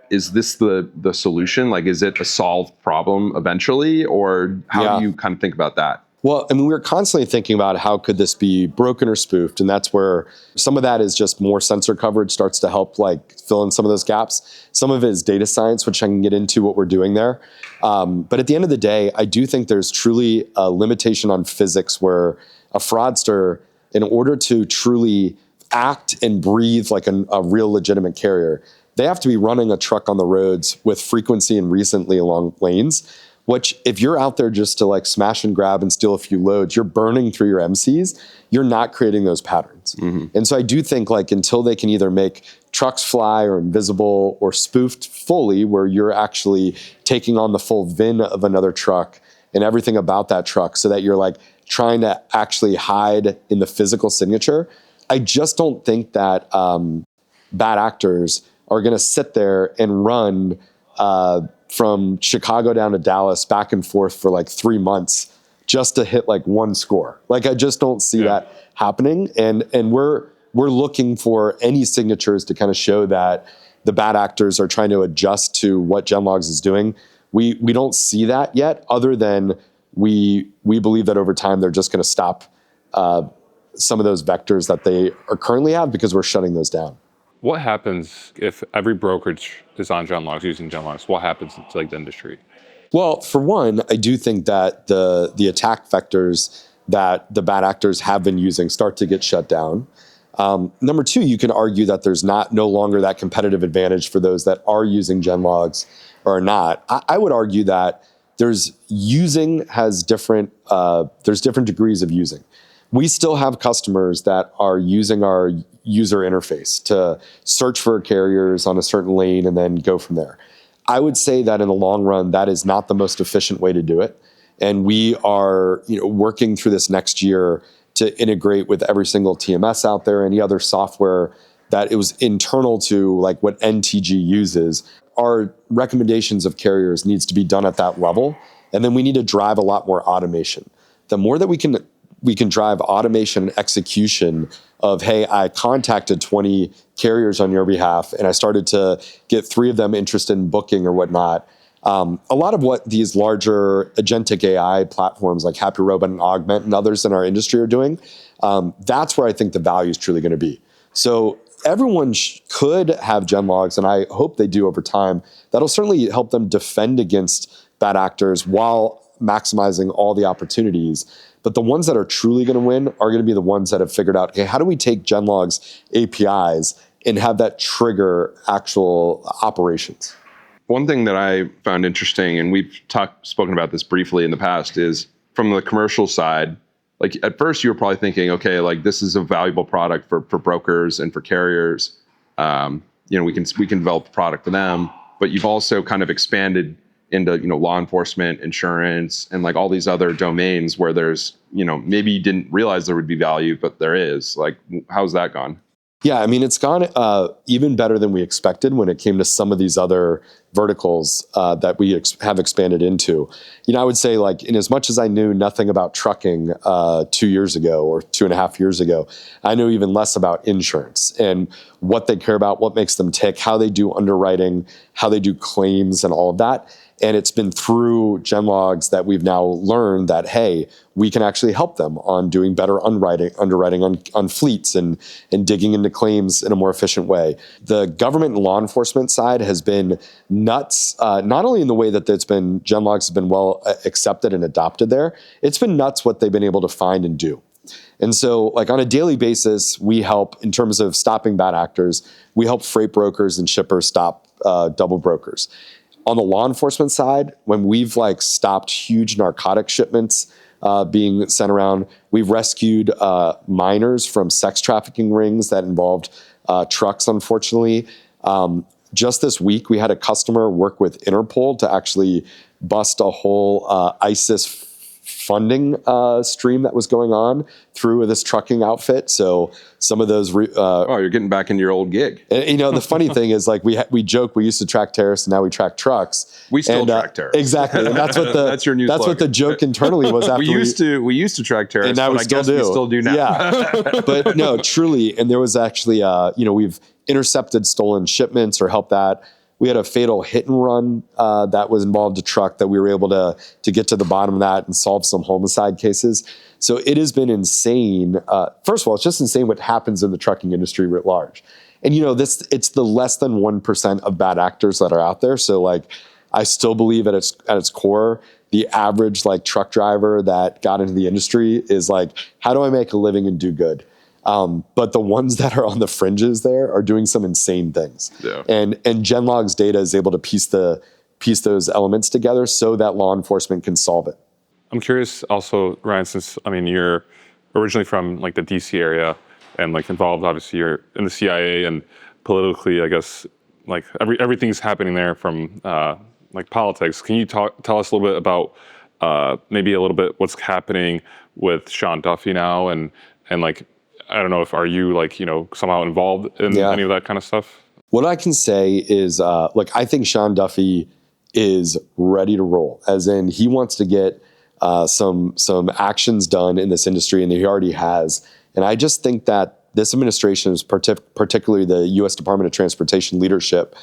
Speaker 2: the solution? Like, is it a solved problem eventually, or how do you kind of think about that?
Speaker 1: Well, I mean, we're constantly thinking about how could this be broken or spoofed, and that's where some of that is just more sensor coverage starts to help like fill in some of those gaps. Some of it is data science, which I can get into what we're doing there. But at the end of the day, I do think there's truly a limitation on physics where a fraudster, in order to truly act and breathe like a real legitimate carrier, they have to be running a truck on the roads with frequency and recently along lanes. Which, if you're out there just to like smash and grab and steal a few loads, you're burning through your MCs, you're not creating those patterns. Mm-hmm. And so I do think like until they can either make trucks fly or invisible or spoofed fully, where you're actually taking on the full VIN of another truck and everything about that truck so that you're like trying to actually hide in the physical signature, I just don't think that bad actors are going to sit there and run from Chicago down to Dallas back and forth for like 3 months just to hit like one score. Like, I just don't see that happening. And we're looking for any signatures to kind of show that the bad actors are trying to adjust to what GenLogs is doing. We don't see that yet, other than we believe that over time they're just going to stop some of those vectors that they are currently have, because we're shutting those down.
Speaker 3: What happens if every brokerage is on GenLogs, using GenLogs? What happens to like the industry?
Speaker 1: Well, for one, I do think that the attack vectors that the bad actors have been using start to get shut down. Number two, you can argue that there's no longer that competitive advantage for those that are using GenLogs or not. I would argue that there's different degrees of using. We still have customers that are using our user interface to search for carriers on a certain lane and then go from there. I would say that in the long run, that is not the most efficient way to do it. And we are working through this next year to integrate with every single TMS out there, any other software that it was internal to like what NTG uses. Our recommendations of carriers needs to be done at that level. And then we need to drive a lot more automation. The more that we can drive automation and execution of, hey, I contacted 20 carriers on your behalf and I started to get 3 of them interested in booking or whatnot. A lot of what these larger agentic AI platforms like Happy Robot and Augment and others in our industry are doing, that's where I think the value is truly going to be. So everyone could have GenLogs, and I hope they do over time. That'll certainly help them defend against bad actors while maximizing all the opportunities. But the ones that are truly going to win are going to be the ones that have figured out, okay, how do we take GenLogs APIs and have that trigger actual operations?
Speaker 2: One thing that I found interesting, and we've spoken about this briefly in the past, is from the commercial side. Like, at first you were probably thinking, okay, like this is a valuable product for brokers and for carriers. We can develop a product for them, but you've also kind of expanded into law enforcement, insurance, and like all these other domains where there's maybe you didn't realize there would be value, but there is. Like, how's that gone?
Speaker 1: Yeah, I mean, it's gone even better than we expected when it came to some of these other verticals that we have expanded into. I would say, like, in as much as I knew nothing about trucking 2 years ago or 2.5 years ago, I knew even less about insurance and what they care about, what makes them tick, how they do underwriting, how they do claims and all of that. And it's been through GenLogs that we've now learned that, hey, we can actually help them on doing better underwriting on fleets and digging into claims in a more efficient way. The government and law enforcement side has been nuts, not only in the way that GenLogs has been well accepted and adopted there, it's been nuts what they've been able to find and do. And so, like, on a daily basis, we help, in terms of stopping bad actors, we help freight brokers and shippers stop double brokers. On the law enforcement side, when we've stopped huge narcotic shipments being sent around, we've rescued minors from sex trafficking rings that involved trucks, unfortunately. Just this week, we had a customer work with Interpol to actually bust a whole ISIS funding stream that was going on through this trucking outfit. So some of those...
Speaker 2: you're getting back into your old gig.
Speaker 1: And, the funny thing is, we joke we used to track terrorists and now we track trucks.
Speaker 2: We still track terrorists.
Speaker 1: Exactly. And that's what
Speaker 2: that's your new slogan.
Speaker 1: What the joke internally was after
Speaker 2: we used to track terrorists,
Speaker 1: and now
Speaker 2: but I guess we still do now.
Speaker 1: Yeah. But no, truly. And there was actually, we've intercepted stolen shipments or helped that. We had a fatal hit and run that was involved a truck that we were able to get to the bottom of that and solve some homicide cases. So it has been insane. First of all, it's just insane what happens in the trucking industry writ large. And it's the less than 1% of bad actors that are out there. So I still believe at its core, the average truck driver that got into the industry is how do I make a living and do good? But the ones that are on the fringes there are doing some insane things.
Speaker 2: Yeah.
Speaker 1: And GenLogs data is able to piece those elements together so that law enforcement can solve it.
Speaker 3: I'm curious also, Ryan, since you're originally from the DC area and involved, obviously you're in the CIA and politically, I guess, everything's happening there from politics. Can you tell us a little bit about maybe a little bit what's happening with Sean Duffy now and I don't know are you somehow involved in any of that kind of stuff?
Speaker 1: What I can say is, I think Sean Duffy is ready to roll, as in he wants to get some actions done in this industry, and he already has. And I just think that this administration, is particularly the U.S. Department of Transportation leadership,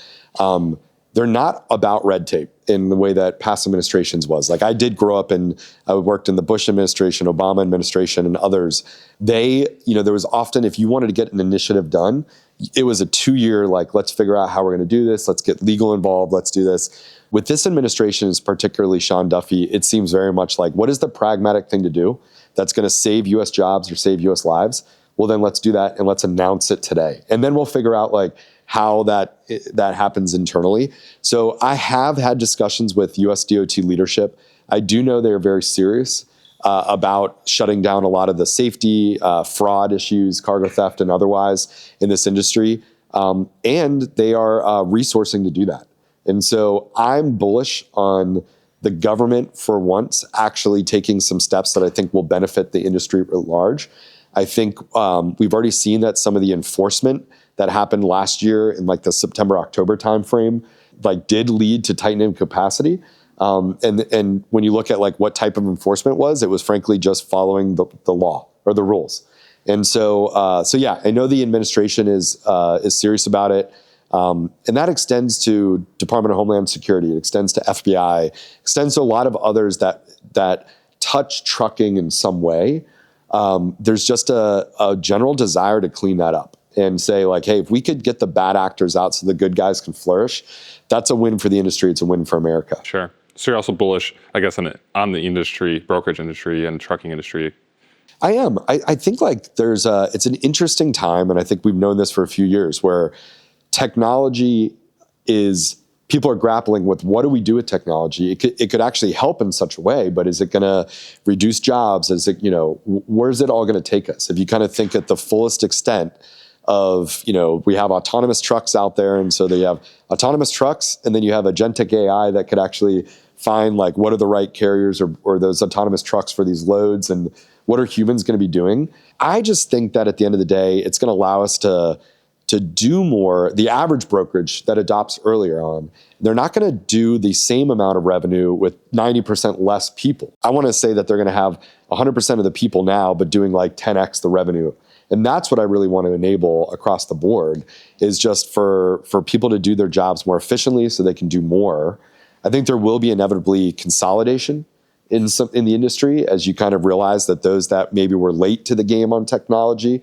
Speaker 1: they're not about red tape in the way that past administrations was. I did grow up I worked in the Bush administration, Obama administration, and others. There was often, if you wanted to get an initiative done, it was a 2-year, let's figure out how we're going to do this. Let's get legal involved. Let's do this. With this administration, particularly Sean Duffy, it seems very much what is the pragmatic thing to do that's going to save U.S. jobs or save U.S. lives? Well, then let's do that and let's announce it today. And then we'll figure out how that happens internally. So I have had discussions with US DOT leadership. I do know they're very serious about shutting down a lot of the safety, fraud issues, cargo theft and otherwise in this industry. And they are resourcing to do that. And so I'm bullish on the government for once actually taking some steps that I think will benefit the industry at large. I think we've already seen that some of the enforcement that happened last year in the September-October timeframe, did lead to tightening capacity. And when you look at what type of enforcement it was frankly just following the law or the rules. And so yeah, I know the administration is serious about it. And that extends to Department of Homeland Security. It extends to FBI, extends to a lot of others that touch trucking in some way. There's just a general desire to clean that up and say hey, if we could get the bad actors out so the good guys can flourish, that's a win for the industry. It's a win for America.
Speaker 3: Sure. So you're also bullish, I guess, on the industry, brokerage industry and trucking industry.
Speaker 1: I am. I think it's an interesting time, and I think we've known this for a few years, where technology people are grappling with what do we do with technology? It could actually help in such a way, but is it going to reduce jobs? Is it, where's it all going to take us? If you kind of think at the fullest extent of, we have autonomous trucks out there. And so they have autonomous trucks, and then you have agentic AI that could actually find what are the right carriers or those autonomous trucks for these loads, and what are humans going to be doing? I just think that at the end of the day, it's going to allow us to to do more, the average brokerage that adopts earlier on, they're not going to do the same amount of revenue with 90% less people. I want to say that they're going to have 100% of the people now, but doing like 10x the revenue. And that's what I really want to enable across the board, is just for people to do their jobs more efficiently so they can do more. I think there will be inevitably consolidation in the industry as you kind of realize that those that maybe were late to the game on technology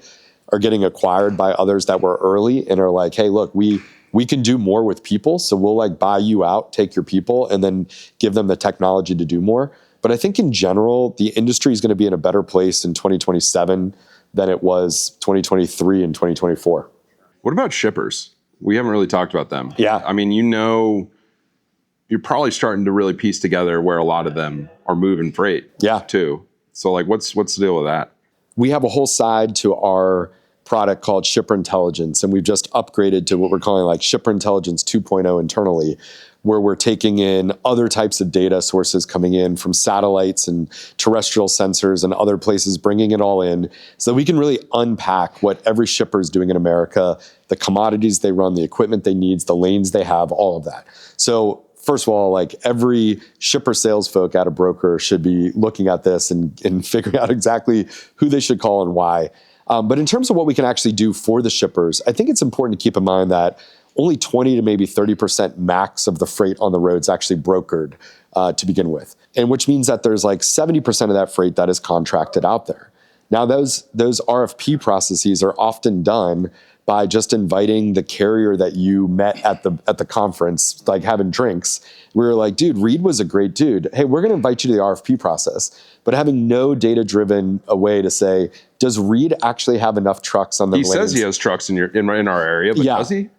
Speaker 1: are getting acquired by others that were early and are like, hey, look, we can do more with people, so we'll like buy you out, take your people, and then give them the technology to do more. But I think in general, the industry is going to be in a better place in 2027 than it was 2023 and 2024.
Speaker 2: What about shippers? We haven't really talked about them.
Speaker 1: Yeah.
Speaker 2: I mean, you're probably starting to really piece together where a lot of them are moving freight.
Speaker 1: Yeah.
Speaker 2: Too. So like, what's the deal with that?
Speaker 1: We have a whole side to our product called Shipper Intelligence, and we've just upgraded to what we're calling like Shipper Intelligence 2.0 internally, where we're taking in other types of data sources coming in from satellites and terrestrial sensors and other places, bringing it all in so that we can really unpack what every shipper is doing in America, the commodities they run, the equipment they need, the lanes they have, all of that. So first of all, like every shipper sales folk at a broker should be looking at this and figuring out exactly who they should call and why. But in terms of what we can actually do for the shippers, I think it's important to keep in mind that only 20 to maybe 30% max of the freight on the road is actually brokered to begin with. And which means that there's like 70% of that freight that is contracted out there. Now, those RFP processes are often done by just inviting the carrier that you met at the conference, like having drinks. We were like, dude, Reed was a great dude. Hey, we're going to invite you to the RFP process. But having no data-driven a way to say, does Reed actually have enough trucks on the lanes?
Speaker 2: He says he has trucks in our area, but does he?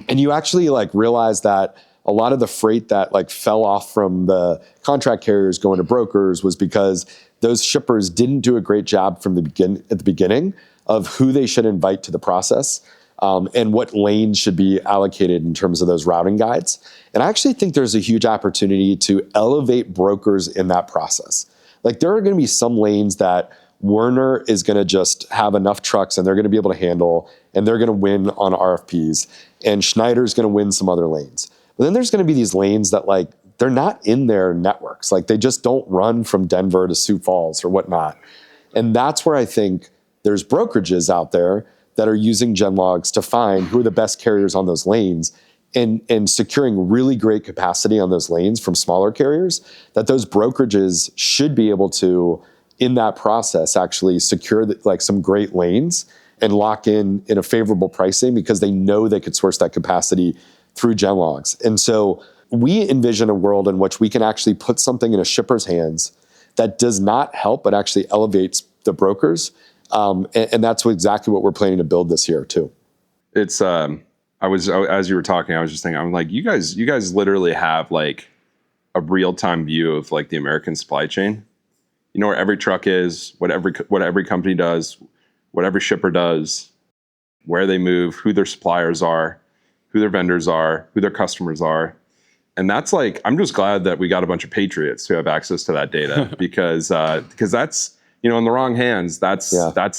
Speaker 1: And you actually like realize that a lot of the freight that like fell off from the contract carriers going to brokers was because those shippers didn't do a great job from at the beginning of who they should invite to the process and what lanes should be allocated in terms of those routing guides. And I actually think there's a huge opportunity to elevate brokers in that process. Like there are going to be some lanes that Werner is going to just have enough trucks and they're going to be able to handle, and they're going to win on RFPs, and Schneider's going to win some other lanes. But then there's going to be these lanes that like, they're not in their networks. Like they just don't run from Denver to Sioux Falls or whatnot. And that's where I think there's brokerages out there that are using GenLogs to find who are the best carriers on those lanes and securing really great capacity on those lanes from smaller carriers, that those brokerages should be able to, in that process, actually secure like some great lanes and lock in a favorable pricing because they know they could source that capacity through GenLogs. And so we envision a world in which we can actually put something in a shipper's hands that does not help, but actually elevates the brokers. And that's exactly what we're planning to build this year too.
Speaker 2: It's as you were talking, I was just thinking, I'm like, you guys literally have like a real-time view of like the American supply chain. You know where every truck is, what every company does, what every shipper does, where they move, who their suppliers are, who their vendors are, who their customers are. And that's like, I'm just glad that we got a bunch of patriots who have access to that data because that's, in the wrong hands, that's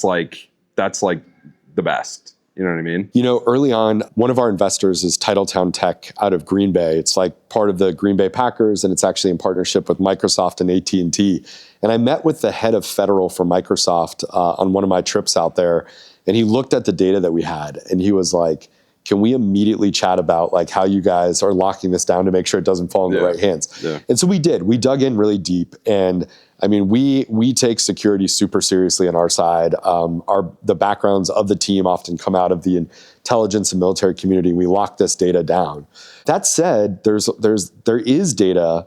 Speaker 2: like the best. You know what I mean?
Speaker 1: Early on, one of our investors is Titletown Tech out of Green Bay. It's like part of the Green Bay Packers, and it's actually in partnership with Microsoft and AT&T. And I met with the head of federal for Microsoft on one of my trips out there, and he looked at the data that we had, and he was like, can we immediately chat about like how you guys are locking this down to make sure it doesn't fall in the right hands? Yeah. And so we did. We dug in really deep, and I mean, we take security super seriously on our side. The backgrounds of the team often come out of the intelligence and military community. We lock this data down. That said, there is data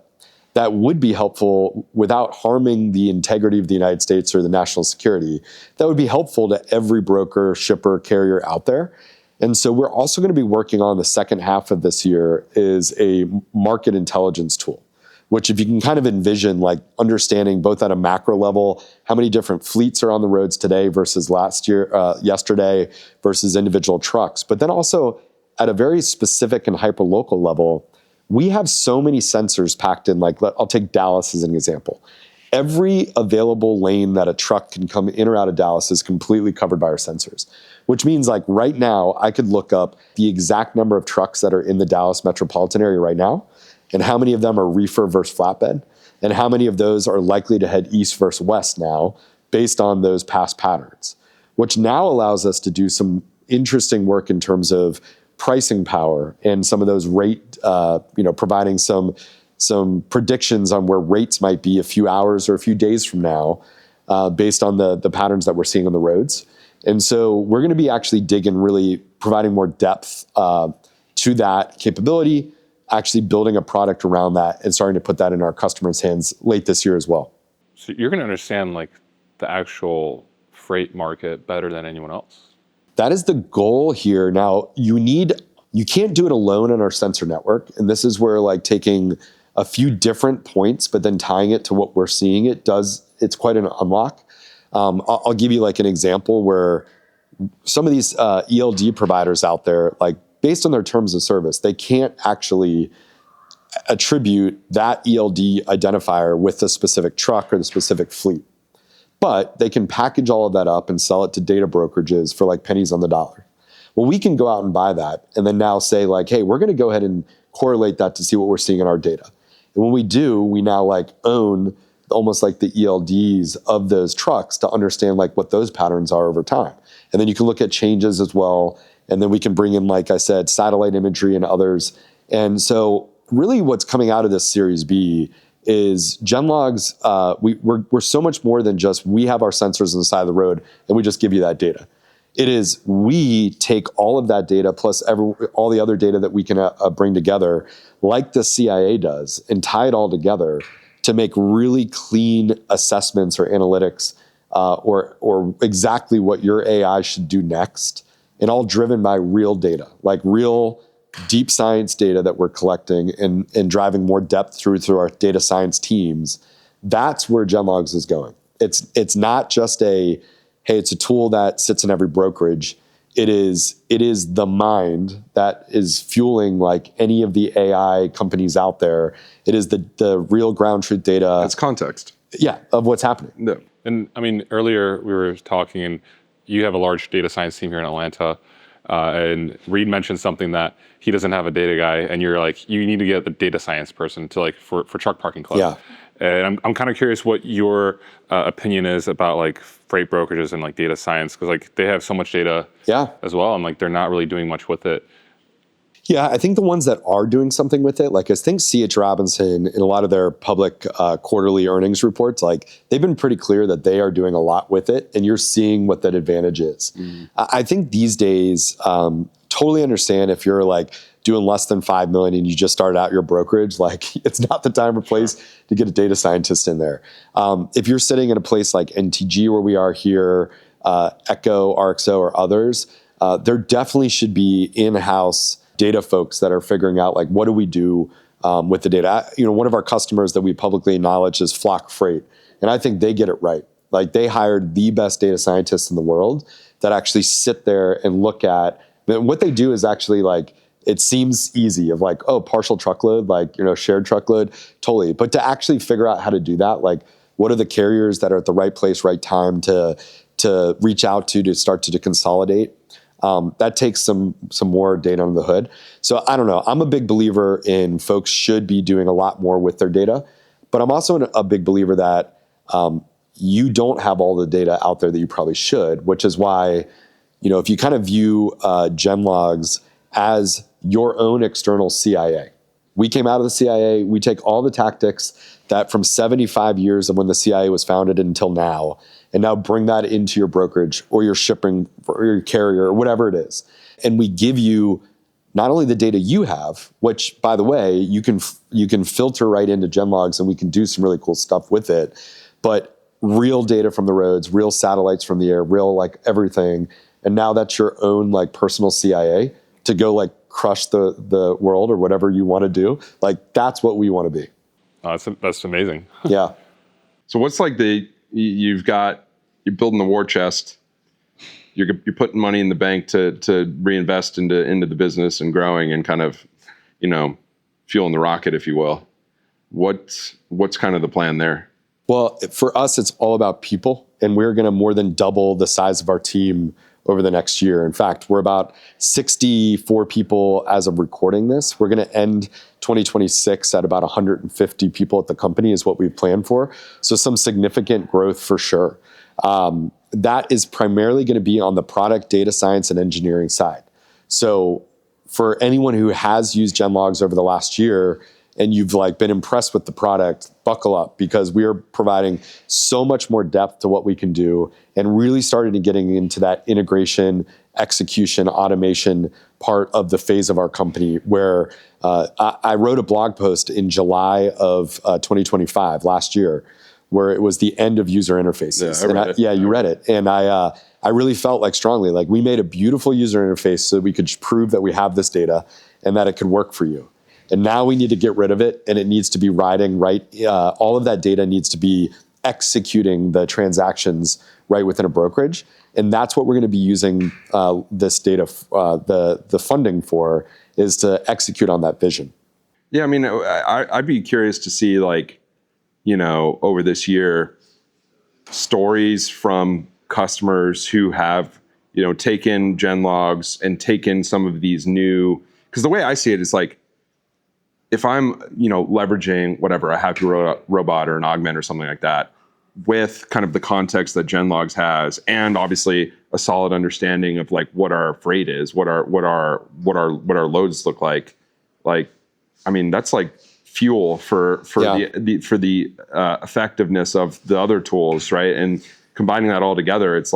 Speaker 1: that would be helpful without harming the integrity of the United States or the national security. That would be helpful to every broker, shipper, carrier out there. And so we're also going to be working on the second half of this year is a market intelligence tool, which if you can kind of envision like understanding both at a macro level, how many different fleets are on the roads today versus yesterday versus individual trucks. But then also at a very specific and hyper-local level, we have so many sensors packed in, like I'll take Dallas as an example. every available lane that a truck can come in or out of Dallas is completely covered by our sensors, which means like right now I could look up the exact number of trucks that are in the Dallas metropolitan area right now and how many of them are reefer versus flatbed and how many of those are likely to head east versus west now based on those past patterns, which now allows us to do some interesting work in terms of pricing power and some of those rate, providing some predictions on where rates might be a few hours or a few days from now, based on the patterns that we're seeing on the roads. And so we're going to be actually digging, really providing more depth to that capability, actually building a product around that and starting to put that in our customers' hands late this year as well.
Speaker 3: So you're going to understand like the actual freight market better than anyone else.
Speaker 1: That is the goal here. Now, you can't do it alone on our sensor network. And this is where like taking a few different points, but then tying it to what we're seeing, it's quite an unlock. I'll give you like an example where some of these ELD providers out there, like based on their terms of service, they can't actually attribute that ELD identifier with the specific truck or the specific fleet. But they can package all of that up and sell it to data brokerages for like pennies on the dollar. Well, we can go out and buy that and then now say like, hey, we're going to go ahead and correlate that to see what we're seeing in our data. And when we do, we now like own almost like the ELDs of those trucks to understand like what those patterns are over time. And then you can look at changes as well. And then we can bring in, like I said, satellite imagery and others. And so really what's coming out of this Series B is GenLogs. We're so much more than just we have our sensors on the side of the road and we just give you that data. It is we take all of that data plus all the other data that we can bring together like the CIA does and tie it all together to make really clean assessments or analytics or exactly what your AI should do next, and all driven by real data, like real deep science data that we're collecting and driving more depth through our data science teams. That's where GenLogs is going. It's not just it's a tool that sits in every brokerage. It is the mind that is fueling like any of the AI companies out there. It is the real ground truth data.
Speaker 2: It's context.
Speaker 1: Yeah, of what's happening.
Speaker 2: Yeah.
Speaker 3: And I mean, earlier we were talking, and you have a large data science team here in Atlanta. And Reed mentioned something that he doesn't have a data guy, and you're like, you need to get the data science person to like for Truck Parking Club.
Speaker 1: Yeah.
Speaker 3: And I'm kind of curious what your opinion is about like freight brokerages and like data science, because like they have so much data as well, and like they're not really doing much with it.
Speaker 1: Yeah, I think the ones that are doing something with it, like I think C.H. Robinson in a lot of their public quarterly earnings reports, like they've been pretty clear that they are doing a lot with it, and you're seeing what that advantage is. I think these days, totally understand if you're like doing less than 5 million and you just started out your brokerage, like it's not the time or place to get a data scientist in there. If you're sitting in a place like NTG where we are here, Echo, RXO, or others, there definitely should be in-house data folks that are figuring out like what do we do with the data. One of our customers that we publicly acknowledge is Flock Freight, and I think they get it right. Like they hired the best data scientists in the world that actually sit there and look at what they do is actually like it seems easy of like, oh, partial truckload, like shared truckload, totally. But to actually figure out how to do that, like what are the carriers that are at the right place, right time to reach out to start to consolidate. That takes some more data under the hood. So I don't know. I'm a big believer in folks should be doing a lot more with their data, but I'm also a big believer that you don't have all the data out there that you probably should, which is why, if you kind of view GenLogs as your own external CIA. We came out of the CIA. We take all the tactics that from 75 years of when the CIA was founded until now, and now bring that into your brokerage or your shipping or your carrier or whatever it is. And we give you not only the data you have, which by the way, you can filter right into GenLogs and we can do some really cool stuff with it, but real data from the roads, real satellites from the air, real like everything. And now that's your own like personal CIA to go like crush the world or whatever you want to do. Like that's what we want to be.
Speaker 3: That's amazing.
Speaker 1: Yeah.
Speaker 2: So what's like you're building the war chest, you're putting money in the bank to reinvest into the business and growing and kind of, fueling the rocket, if you will. What's kind of the plan there?
Speaker 1: Well, for us, it's all about people, and we're going to more than double the size of our team over the next year. In fact, we're about 64 people as of recording this. We're going to end 2026 at about 150 people at the company is what we've planned for. So some significant growth for sure. That is primarily going to be on the product, data science, and engineering side. So for anyone who has used GenLogs over the last year, and you've been impressed with the product, buckle up, because we are providing so much more depth to what we can do and really starting to getting into that integration, execution, automation part of the phase of our company where I wrote a blog post in July of 2025, last year, where it was the end of user interfaces. You read it. And I really felt strongly, we made a beautiful user interface so we could prove that we have this data and that it could work for you. And now we need to get rid of it, and it needs to be riding right. All of that data needs to be executing the transactions right within a brokerage, and that's what we're going to be using this data, the funding for, is to execute on that vision.
Speaker 2: Yeah, I mean, I'd be curious to see, over this year, stories from customers who have, taken GenLogs and taken some of these new. Because the way I see it is if I'm, leveraging whatever, a happy robot or an augment or something like that, with kind of the context that GenLogs has, and obviously a solid understanding of what our freight is, what our loads look like. I mean, that's fuel for the effectiveness of the other tools, right? And combining that all together, it's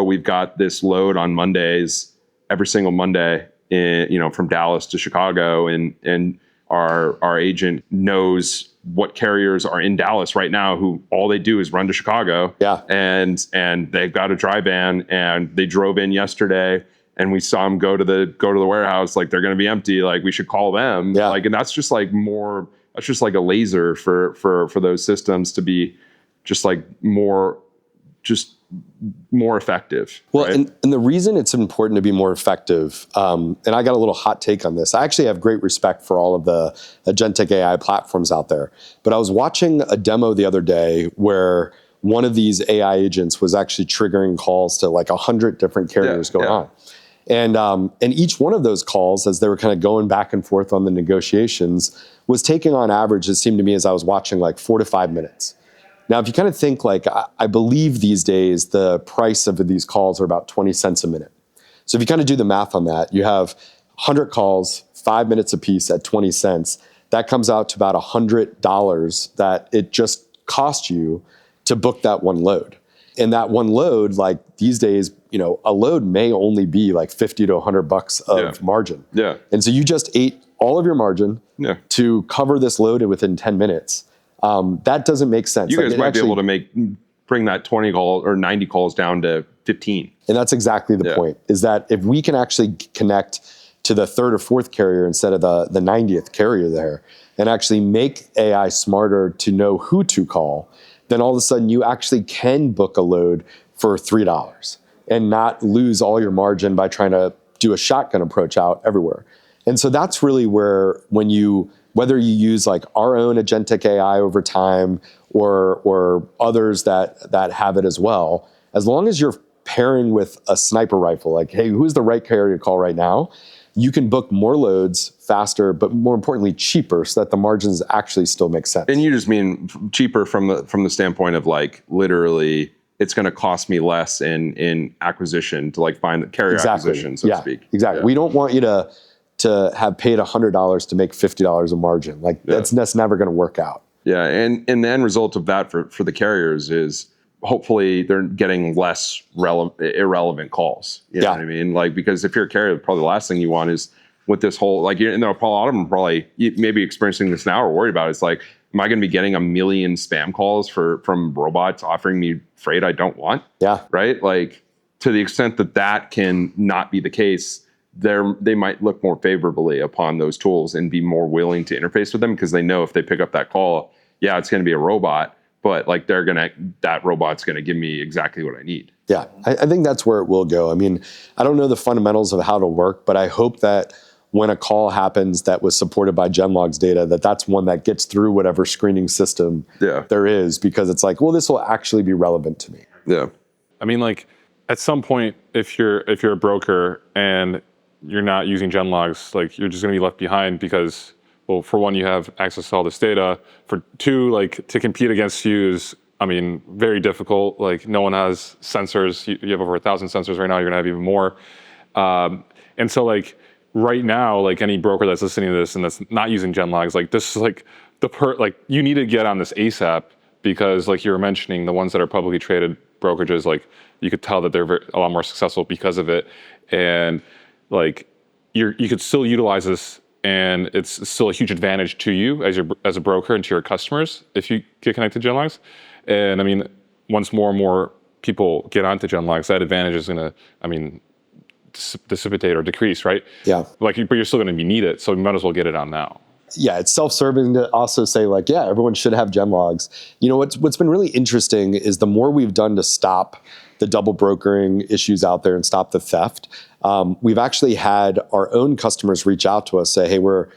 Speaker 2: we've got this load on Mondays, every single Monday, from Dallas to Chicago, and our agent knows what carriers are in Dallas right now who all they do is run to Chicago.
Speaker 1: Yeah.
Speaker 2: And they've got a dry van, and they drove in yesterday, and we saw them go to the warehouse. They're going to be empty. We should call them.
Speaker 1: Yeah.
Speaker 2: And that's just more. That's just a laser for those systems to be just more effective.
Speaker 1: Well,
Speaker 2: right?
Speaker 1: and the reason it's important to be more effective, and I got a little hot take on this. I actually have great respect for all of the agentic AI platforms out there. But I was watching a demo the other day where one of these AI agents was actually triggering calls to 100 different carriers going on. And each one of those calls, as they were kind of going back and forth on the negotiations, was taking on average, it seemed to me as I was watching, 4 to 5 minutes. Now, if you kind of think I believe these days the price of these calls are about 20 cents a minute. So if you kind of do the math on that, you have 100 calls, 5 minutes apiece at 20 cents. That comes out to about $100 that it just cost you to book that one load. And that one load, these days, a load may only be $50 to $100 of margin.
Speaker 2: Yeah.
Speaker 1: And so you just ate all of your margin to cover this load within 10 minutes. That doesn't make sense.
Speaker 2: You guys might be able to bring that 20 call or 90 calls down to 15.
Speaker 1: And that's exactly the point, is that if we can actually connect to the third or fourth carrier instead of the 90th carrier there, and actually make AI smarter to know who to call, then all of a sudden you actually can book a load for $3 and not lose all your margin by trying to do a shotgun approach out everywhere. And so that's really where, whether you use our own agentic AI over time or others that have it as well, as long as you're pairing with a sniper rifle, hey, who's the right carrier to call right now? You can book more loads faster, but more importantly, cheaper, so that the margins actually still make sense.
Speaker 2: And you just mean cheaper from the standpoint of literally, it's going to cost me less in acquisition to find the carrier acquisition, so to speak.
Speaker 1: Exactly. Yeah. We don't want you to have paid $100 to make $50 of margin. That's never going to work out.
Speaker 2: Yeah, and the end result of that for the carriers is hopefully they're getting less irrelevant calls. You know what I mean? Because if you're a carrier, probably the last thing you want is with this whole, a lot of them probably maybe experiencing this now or worried about it. It's am I going to be getting a million spam calls from robots offering me freight I don't want?
Speaker 1: Yeah.
Speaker 2: Right? To the extent that can not be the case, they might look more favorably upon those tools and be more willing to interface with them, because they know if they pick up that call, it's going to be a robot, but that robot's going to give me exactly what I need.
Speaker 1: Yeah, I think that's where it will go. I mean, I don't know the fundamentals of how it'll work, but I hope that when a call happens that was supported by GenLogs data, that's one that gets through whatever screening system there is, because it's like, well, this will actually be relevant to me.
Speaker 2: Yeah.
Speaker 3: I mean, like at some point, if you're a broker and you're not using GenLogs, like you're just going to be left behind because, well, for one, you have access to all this data. For two, like to compete against you is, I mean, very difficult. Like no one has sensors. You have over 1,000 sensors right now. You're gonna have even more. And so like right now, like any broker that's listening to this and that's not using GenLogs, like this is like like you need to get on this ASAP, because like you were mentioning, the ones that are publicly traded brokerages, like you could tell that they're a lot more successful because of it. And like you could still utilize this, and it's still a huge advantage to you as a broker and to your customers if you get connected to GenLogs. And I mean, once more and more people get onto GenLogs, that advantage is gonna, I mean, dissipate or decrease, right?
Speaker 1: Yeah.
Speaker 3: Like, but you're still gonna be needed, so you might as well get it on now.
Speaker 1: Yeah, it's self-serving to also say like, yeah, everyone should have GenLogs. You know, what's been really interesting is the more we've done to stop the double brokering issues out there and stop the theft, we've actually had our own customers reach out to us, say, hey, we're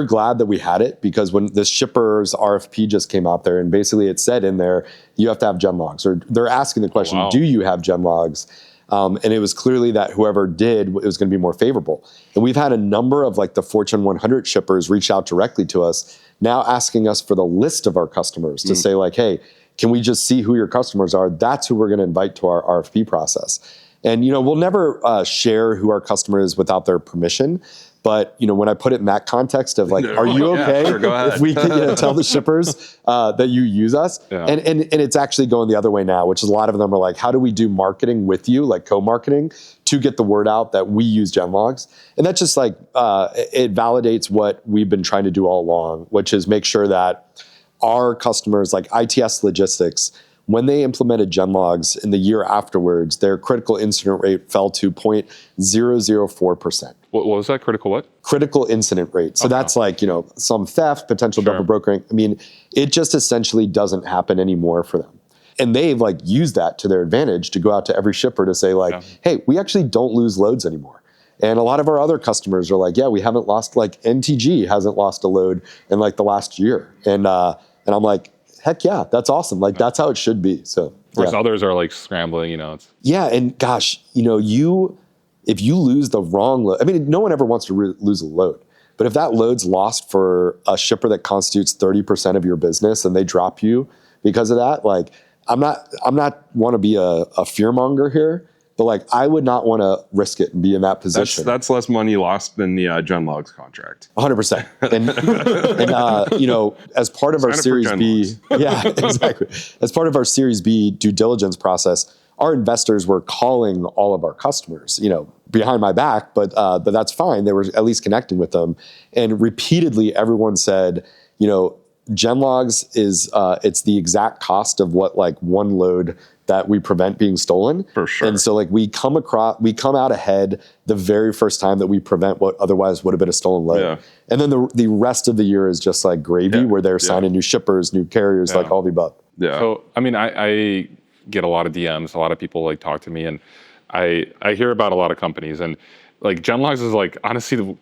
Speaker 1: glad that we had it, because when the shipper's RFP just came out there and basically it said in there, you have to have GenLogs, or they're asking the question,
Speaker 3: wow.
Speaker 1: Do you have GenLogs? And it was clearly that whoever did, it was going to be more favorable. And we've had a number of like the Fortune 100 shippers reach out directly to us, now asking us for the list of our customers to say like, hey, can we just see who your customers are? That's who we're going to invite to our RFP process. And, you know, we'll never share who our customer is without their permission. But, you know, when I put it in that context of like, are you okay
Speaker 2: sure, go ahead.
Speaker 1: if we can tell the shippers that you use us?
Speaker 3: Yeah.
Speaker 1: And it's actually going the other way now, which is a lot of them are like, how do we do marketing with you, like co-marketing, to get the word out that we use GenLogs? And that's just like, it validates what we've been trying to do all along, which is make sure that our customers, like ITS Logistics, when they implemented GenLogs in the year afterwards, their critical incident rate fell to 0.004%.
Speaker 3: What was that? Critical what?
Speaker 1: Critical incident rate. So that's like, you know, some theft, potential double brokering. I mean, it just essentially doesn't happen anymore for them. And they've like used that to their advantage to go out to every shipper to say like, hey, we actually don't lose loads anymore. And a lot of our other customers are like, yeah, we haven't lost, like NTG hasn't lost a load in like the last year. And I'm like, heck yeah, that's awesome. Like that's how it should be. So
Speaker 3: whereas others are like scrambling, you know.
Speaker 1: Yeah, and gosh, you know, if you lose the wrong load, I mean, no one ever wants to lose a load. But if that load's lost for a shipper that constitutes 30% of your business and they drop you because of that, like I'm not want to be a fearmonger here, but like I would not want to risk it and be in that position.
Speaker 2: That's less money lost than the GenLogs contract.
Speaker 1: 100%. And you know, as part of our Series B, yeah, exactly. As part of our Series B due diligence process, our investors were calling all of our customers, you know, behind my back, but that's fine. They were at least connecting with them. And repeatedly, everyone said, you know, GenLogs is, it's the exact cost of what like one load that we prevent being stolen.
Speaker 2: For sure.
Speaker 1: And so like we come out ahead the very first time that we prevent what otherwise would have been a stolen load.
Speaker 2: Yeah.
Speaker 1: And then the rest of the year is just like gravy where they're signing new shippers, new carriers, like all the above.
Speaker 2: Yeah.
Speaker 3: So, I mean, I get a lot of DMs, a lot of people like talk to me, and I hear about a lot of companies, and like GenLogs is like honestly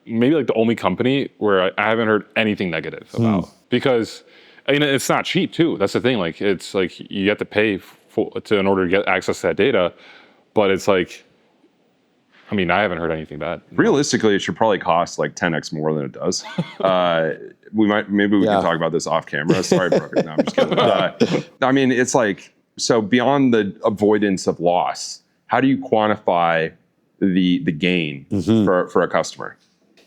Speaker 3: maybe like the only company where I haven't heard anything negative about, because I mean, it's not cheap too. That's the thing. Like it's like you have to pay in order to get access to that data, but it's like, I mean, I haven't heard anything bad.
Speaker 2: Realistically, it should probably cost like 10x more than it does. Maybe we can talk about this off camera. Sorry, broker. No, I'm just kidding. I mean, it's like, so beyond the avoidance of loss, how do you quantify the gain for a customer?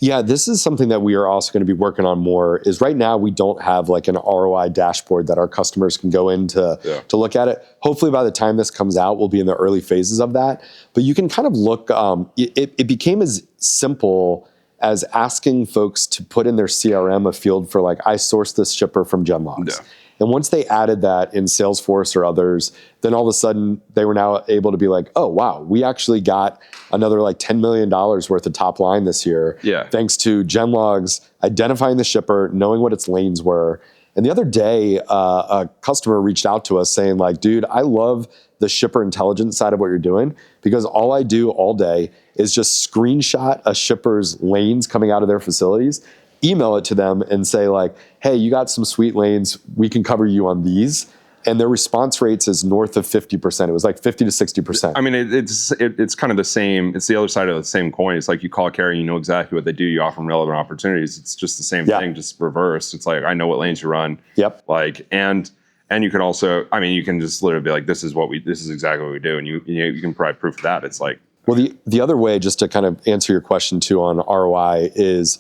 Speaker 1: Yeah, this is something that we are also going to be working on more. Is right now we don't have like an ROI dashboard that our customers can go in to look at it. Hopefully by the time this comes out, we'll be in the early phases of that. But you can kind of look, it became as simple as asking folks to put in their CRM a field for like, I sourced this shipper from GenLogs. Yeah. And once they added that in Salesforce or others, then all of a sudden they were now able to be like, oh, wow, we actually got another like $10 million worth of top line this year.
Speaker 2: Yeah.
Speaker 1: Thanks to GenLogs identifying the shipper, knowing what its lanes were. And the other day, a customer reached out to us saying like, dude, I love the shipper intelligence side of what you're doing, because all I do all day is just screenshot a shipper's lanes coming out of their facilities, email it to them and say like, hey, you got some sweet lanes, we can cover you on these. And their response rates is north of 50%. It was like 50 to 60%.
Speaker 2: I mean, it's kind of the same. It's the other side of the same coin. It's like you call a carrier, you know exactly what they do. You offer them relevant opportunities. It's just the same thing, just reversed. It's like, I know what lanes you run.
Speaker 1: Yep.
Speaker 2: Like, and you can also, I mean, you can just literally be like, this is exactly what we do. And you can provide proof of that. It's like,
Speaker 1: well, the other way, just to kind of answer your question too on ROI, is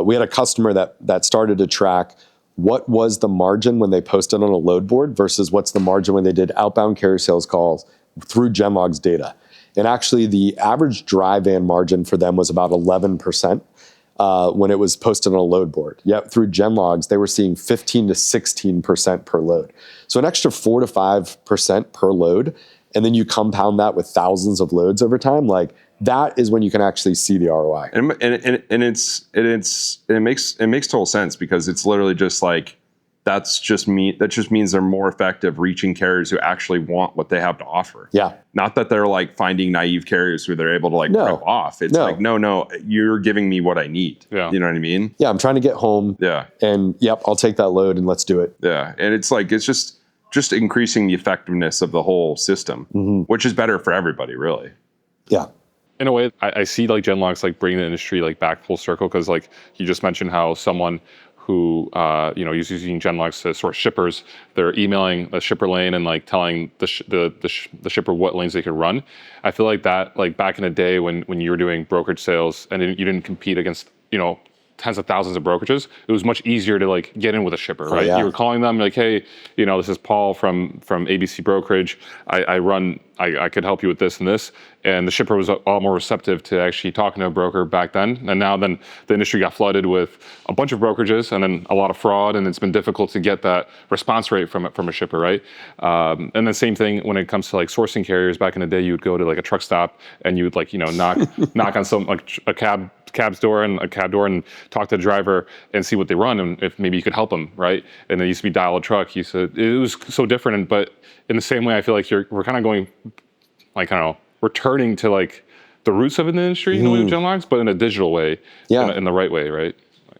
Speaker 1: we had a customer that started to track what was the margin when they posted on a load board versus what's the margin when they did outbound carrier sales calls through GenLogs data. And actually, the average dry van margin for them was about 11% when it was posted on a load board. Yet through GenLogs, they were seeing 15 to 16% per load. So an extra 4 to 5% per load. And then you compound that with thousands of loads over time, like that is when you can actually see the ROI.
Speaker 2: And it makes total sense, because it's literally just like, that just means they're more effective reaching carriers who actually want what they have to offer.
Speaker 1: Yeah.
Speaker 2: Not that they're like finding naive carriers who they're able to like rip off. It's like, no, you're giving me what I need.
Speaker 3: Yeah.
Speaker 2: You know what I mean?
Speaker 1: Yeah, I'm trying to get home.
Speaker 2: Yeah.
Speaker 1: And yep, I'll take that load and let's do it.
Speaker 2: Yeah. And it's like, it's just increasing the effectiveness of the whole system, which is better for everybody, really.
Speaker 1: Yeah.
Speaker 3: In a way, I see like GenLogs like bringing the industry like back full circle, because like you just mentioned how someone who is using GenLogs to sort shippers, they're emailing a shipper lane and like telling the shipper what lanes they could run. I feel like that, like back in the day when you were doing brokerage sales and you didn't compete against tens of thousands of brokerages, it was much easier to like get in with a shipper, right?
Speaker 1: Yeah.
Speaker 3: You were calling them like, hey, this is Paul from ABC Brokerage. I could help you with this and this. And the shipper was all more receptive to actually talking to a broker back then. And now then the industry got flooded with a bunch of brokerages and then a lot of fraud, and it's been difficult to get that response rate from a shipper, right? And the same thing when it comes to like sourcing carriers. Back in the day, you would go to like a truck stop and you would like, knock on some like a cab's door and a cab door and talk to the driver and see what they run and if maybe you could help them, right? And it used to be dial a truck. It was so different, but in the same way, I feel like we're kind of going, like, I don't know, returning to like the roots of it in the industry, with GenLogs, but in a digital way, in the right way, right?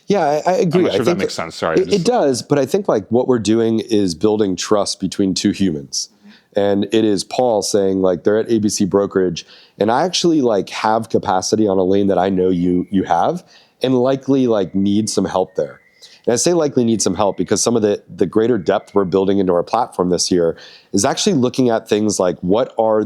Speaker 1: Yeah, I agree.
Speaker 3: I'm not sure if that makes sense. Sorry.
Speaker 1: It does, but I think like what we're doing is building trust between two humans. And it is Paul saying like, they're at ABC Brokerage and I actually like have capacity on a lane that I know you have and likely like need some help there. And I say likely need some help because some of the greater depth we're building into our platform this year is actually looking at things like what are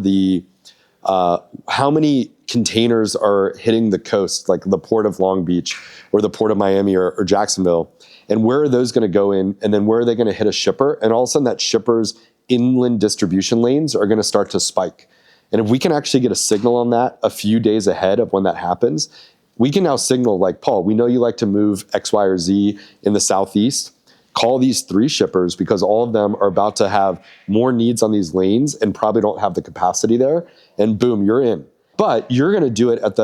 Speaker 1: how many containers are hitting the coast, like the port of Long Beach or the port of Miami or Jacksonville, and where are those going to go in, and then where are they going to hit a shipper, and all of a sudden that shipper's inland distribution lanes are going to start to spike. And if we can actually get a signal on that a few days ahead of when that happens, we can now signal like, Paul, we know you like to move X, Y, or Z in the Southeast. Call these 3 shippers because all of them are about to have more needs on these lanes and probably don't have the capacity there. And boom, you're in. But you're going to do it at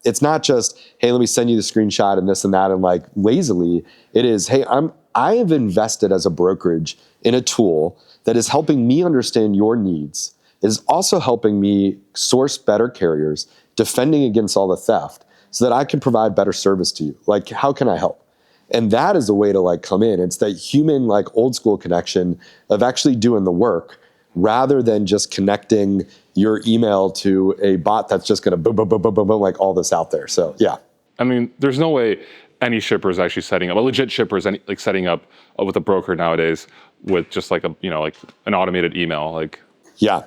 Speaker 1: it's not just, hey, let me send you the screenshot and this and that and like lazily. It is, hey, I have invested as a brokerage in a tool that is helping me understand your needs. It is also helping me source better carriers, defending against all the theft so that I can provide better service to you. Like, how can I help? And that is a way to like come in. It's that human, like old school connection of actually doing the work rather than just connecting your email to a bot that's just going to boom, boom, boom, boom, boom, boom, like all this out there. So yeah.
Speaker 3: I mean, there's no way any shipper is actually setting up, a legit shipper is like setting up with a broker nowadays with just like like an automated email. Like,
Speaker 1: yeah.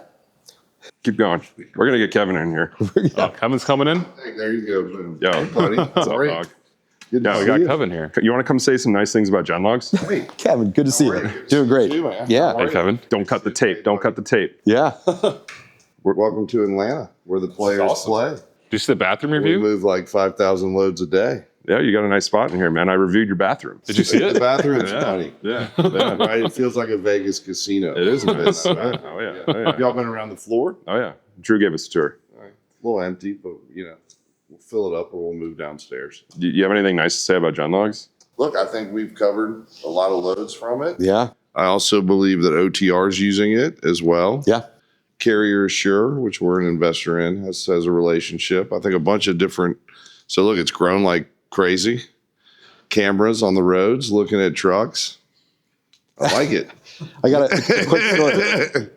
Speaker 2: Keep going. We're going to get Kevin in here.
Speaker 3: Oh, Kevin's coming in?
Speaker 6: Hey, there you go. Boom.
Speaker 2: Yo.
Speaker 6: Hey, buddy.
Speaker 2: What's up,
Speaker 6: Great.
Speaker 2: dog?
Speaker 6: Good to
Speaker 3: Yeah, we
Speaker 6: see
Speaker 3: got
Speaker 6: you.
Speaker 3: Kevin here.
Speaker 2: You want to come say some nice things about GenLogs?
Speaker 6: Hey,
Speaker 1: Kevin, good to see you. Doing great.
Speaker 6: See you, man.
Speaker 1: Yeah.
Speaker 3: Hey, Kevin.
Speaker 2: Don't cut the tape. Don't cut the tape.
Speaker 1: Yeah.
Speaker 6: welcome to Atlanta, where the players play.
Speaker 3: Did you see the bathroom
Speaker 6: We
Speaker 3: review?
Speaker 6: move like 5,000 loads a day.
Speaker 2: Yeah, you got a nice spot in here, man. I reviewed your bathroom.
Speaker 3: Did you see
Speaker 6: The
Speaker 3: it?
Speaker 6: bathroom's funny.
Speaker 2: Yeah.
Speaker 6: Right? It feels like a Vegas casino.
Speaker 2: It is nice. Oh,
Speaker 6: Right?
Speaker 2: yeah. Oh, yeah.
Speaker 6: Y'all been around the floor?
Speaker 2: Oh, yeah. Drew gave us a tour.
Speaker 6: All right. A little empty, but we'll fill it up or we'll move downstairs.
Speaker 2: Do you have anything nice to say about GenLogs?
Speaker 6: Look, I think we've covered a lot of loads from it.
Speaker 1: Yeah.
Speaker 6: I also believe that OTR is using it as well.
Speaker 1: Yeah.
Speaker 6: carrier Assure, which we're an investor in, has a relationship. I think a bunch of different. So look, it's grown like crazy. Cameras on the roads, looking at trucks. I like it.
Speaker 1: I got a quick story.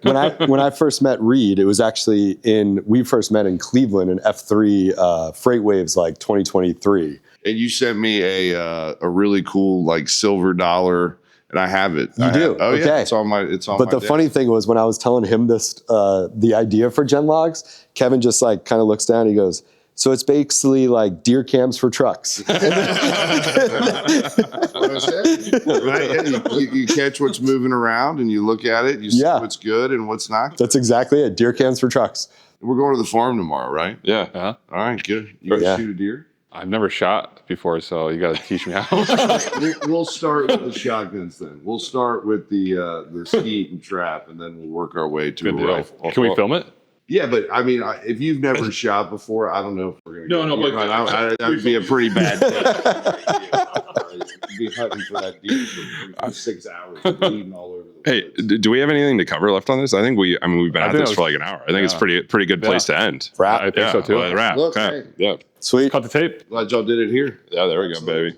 Speaker 1: When I first met Reed, it was actually we first met in Cleveland in F3 Freight Waves, like 2023.
Speaker 6: And you sent me a really cool like silver dollar, and I have it.
Speaker 1: You do?
Speaker 6: Oh
Speaker 1: okay.
Speaker 6: yeah, it's on my.
Speaker 1: But the funny thing was when I was telling him this, the idea for GenLogs, Kevin just like kind of looks down. And he goes, "So it's basically like deer cams for trucks."
Speaker 6: Right? You catch what's moving around, and you look at it. You see what's good and what's not good.
Speaker 1: That's exactly it. Deer cams for trucks.
Speaker 6: We're going to the farm tomorrow, right?
Speaker 2: Yeah.
Speaker 6: All right, good. You can shoot a deer.
Speaker 3: I've never shot before, so you got to teach me how.
Speaker 6: We'll start with the shotguns then. We'll start with the skeet and trap, and then we'll work our way to a rifle.
Speaker 3: Can we film it?
Speaker 6: Yeah, but I mean, if you've never shot before, I don't know if we're going to. That would be a pretty bad You'd be hunting for that deer for 6 hours, bleeding all over the
Speaker 2: Hey,
Speaker 6: woods.
Speaker 2: do we have anything to cover left on this? I think we've been at this for like an hour. I think it's pretty good place to end.
Speaker 1: Wrap.
Speaker 3: I think so too.
Speaker 2: Wrap.
Speaker 6: Look,
Speaker 2: Okay.
Speaker 6: hey.
Speaker 2: Yeah.
Speaker 1: Sweet.
Speaker 3: Cut the tape.
Speaker 6: Glad y'all did it here.
Speaker 2: Yeah, there we go, baby.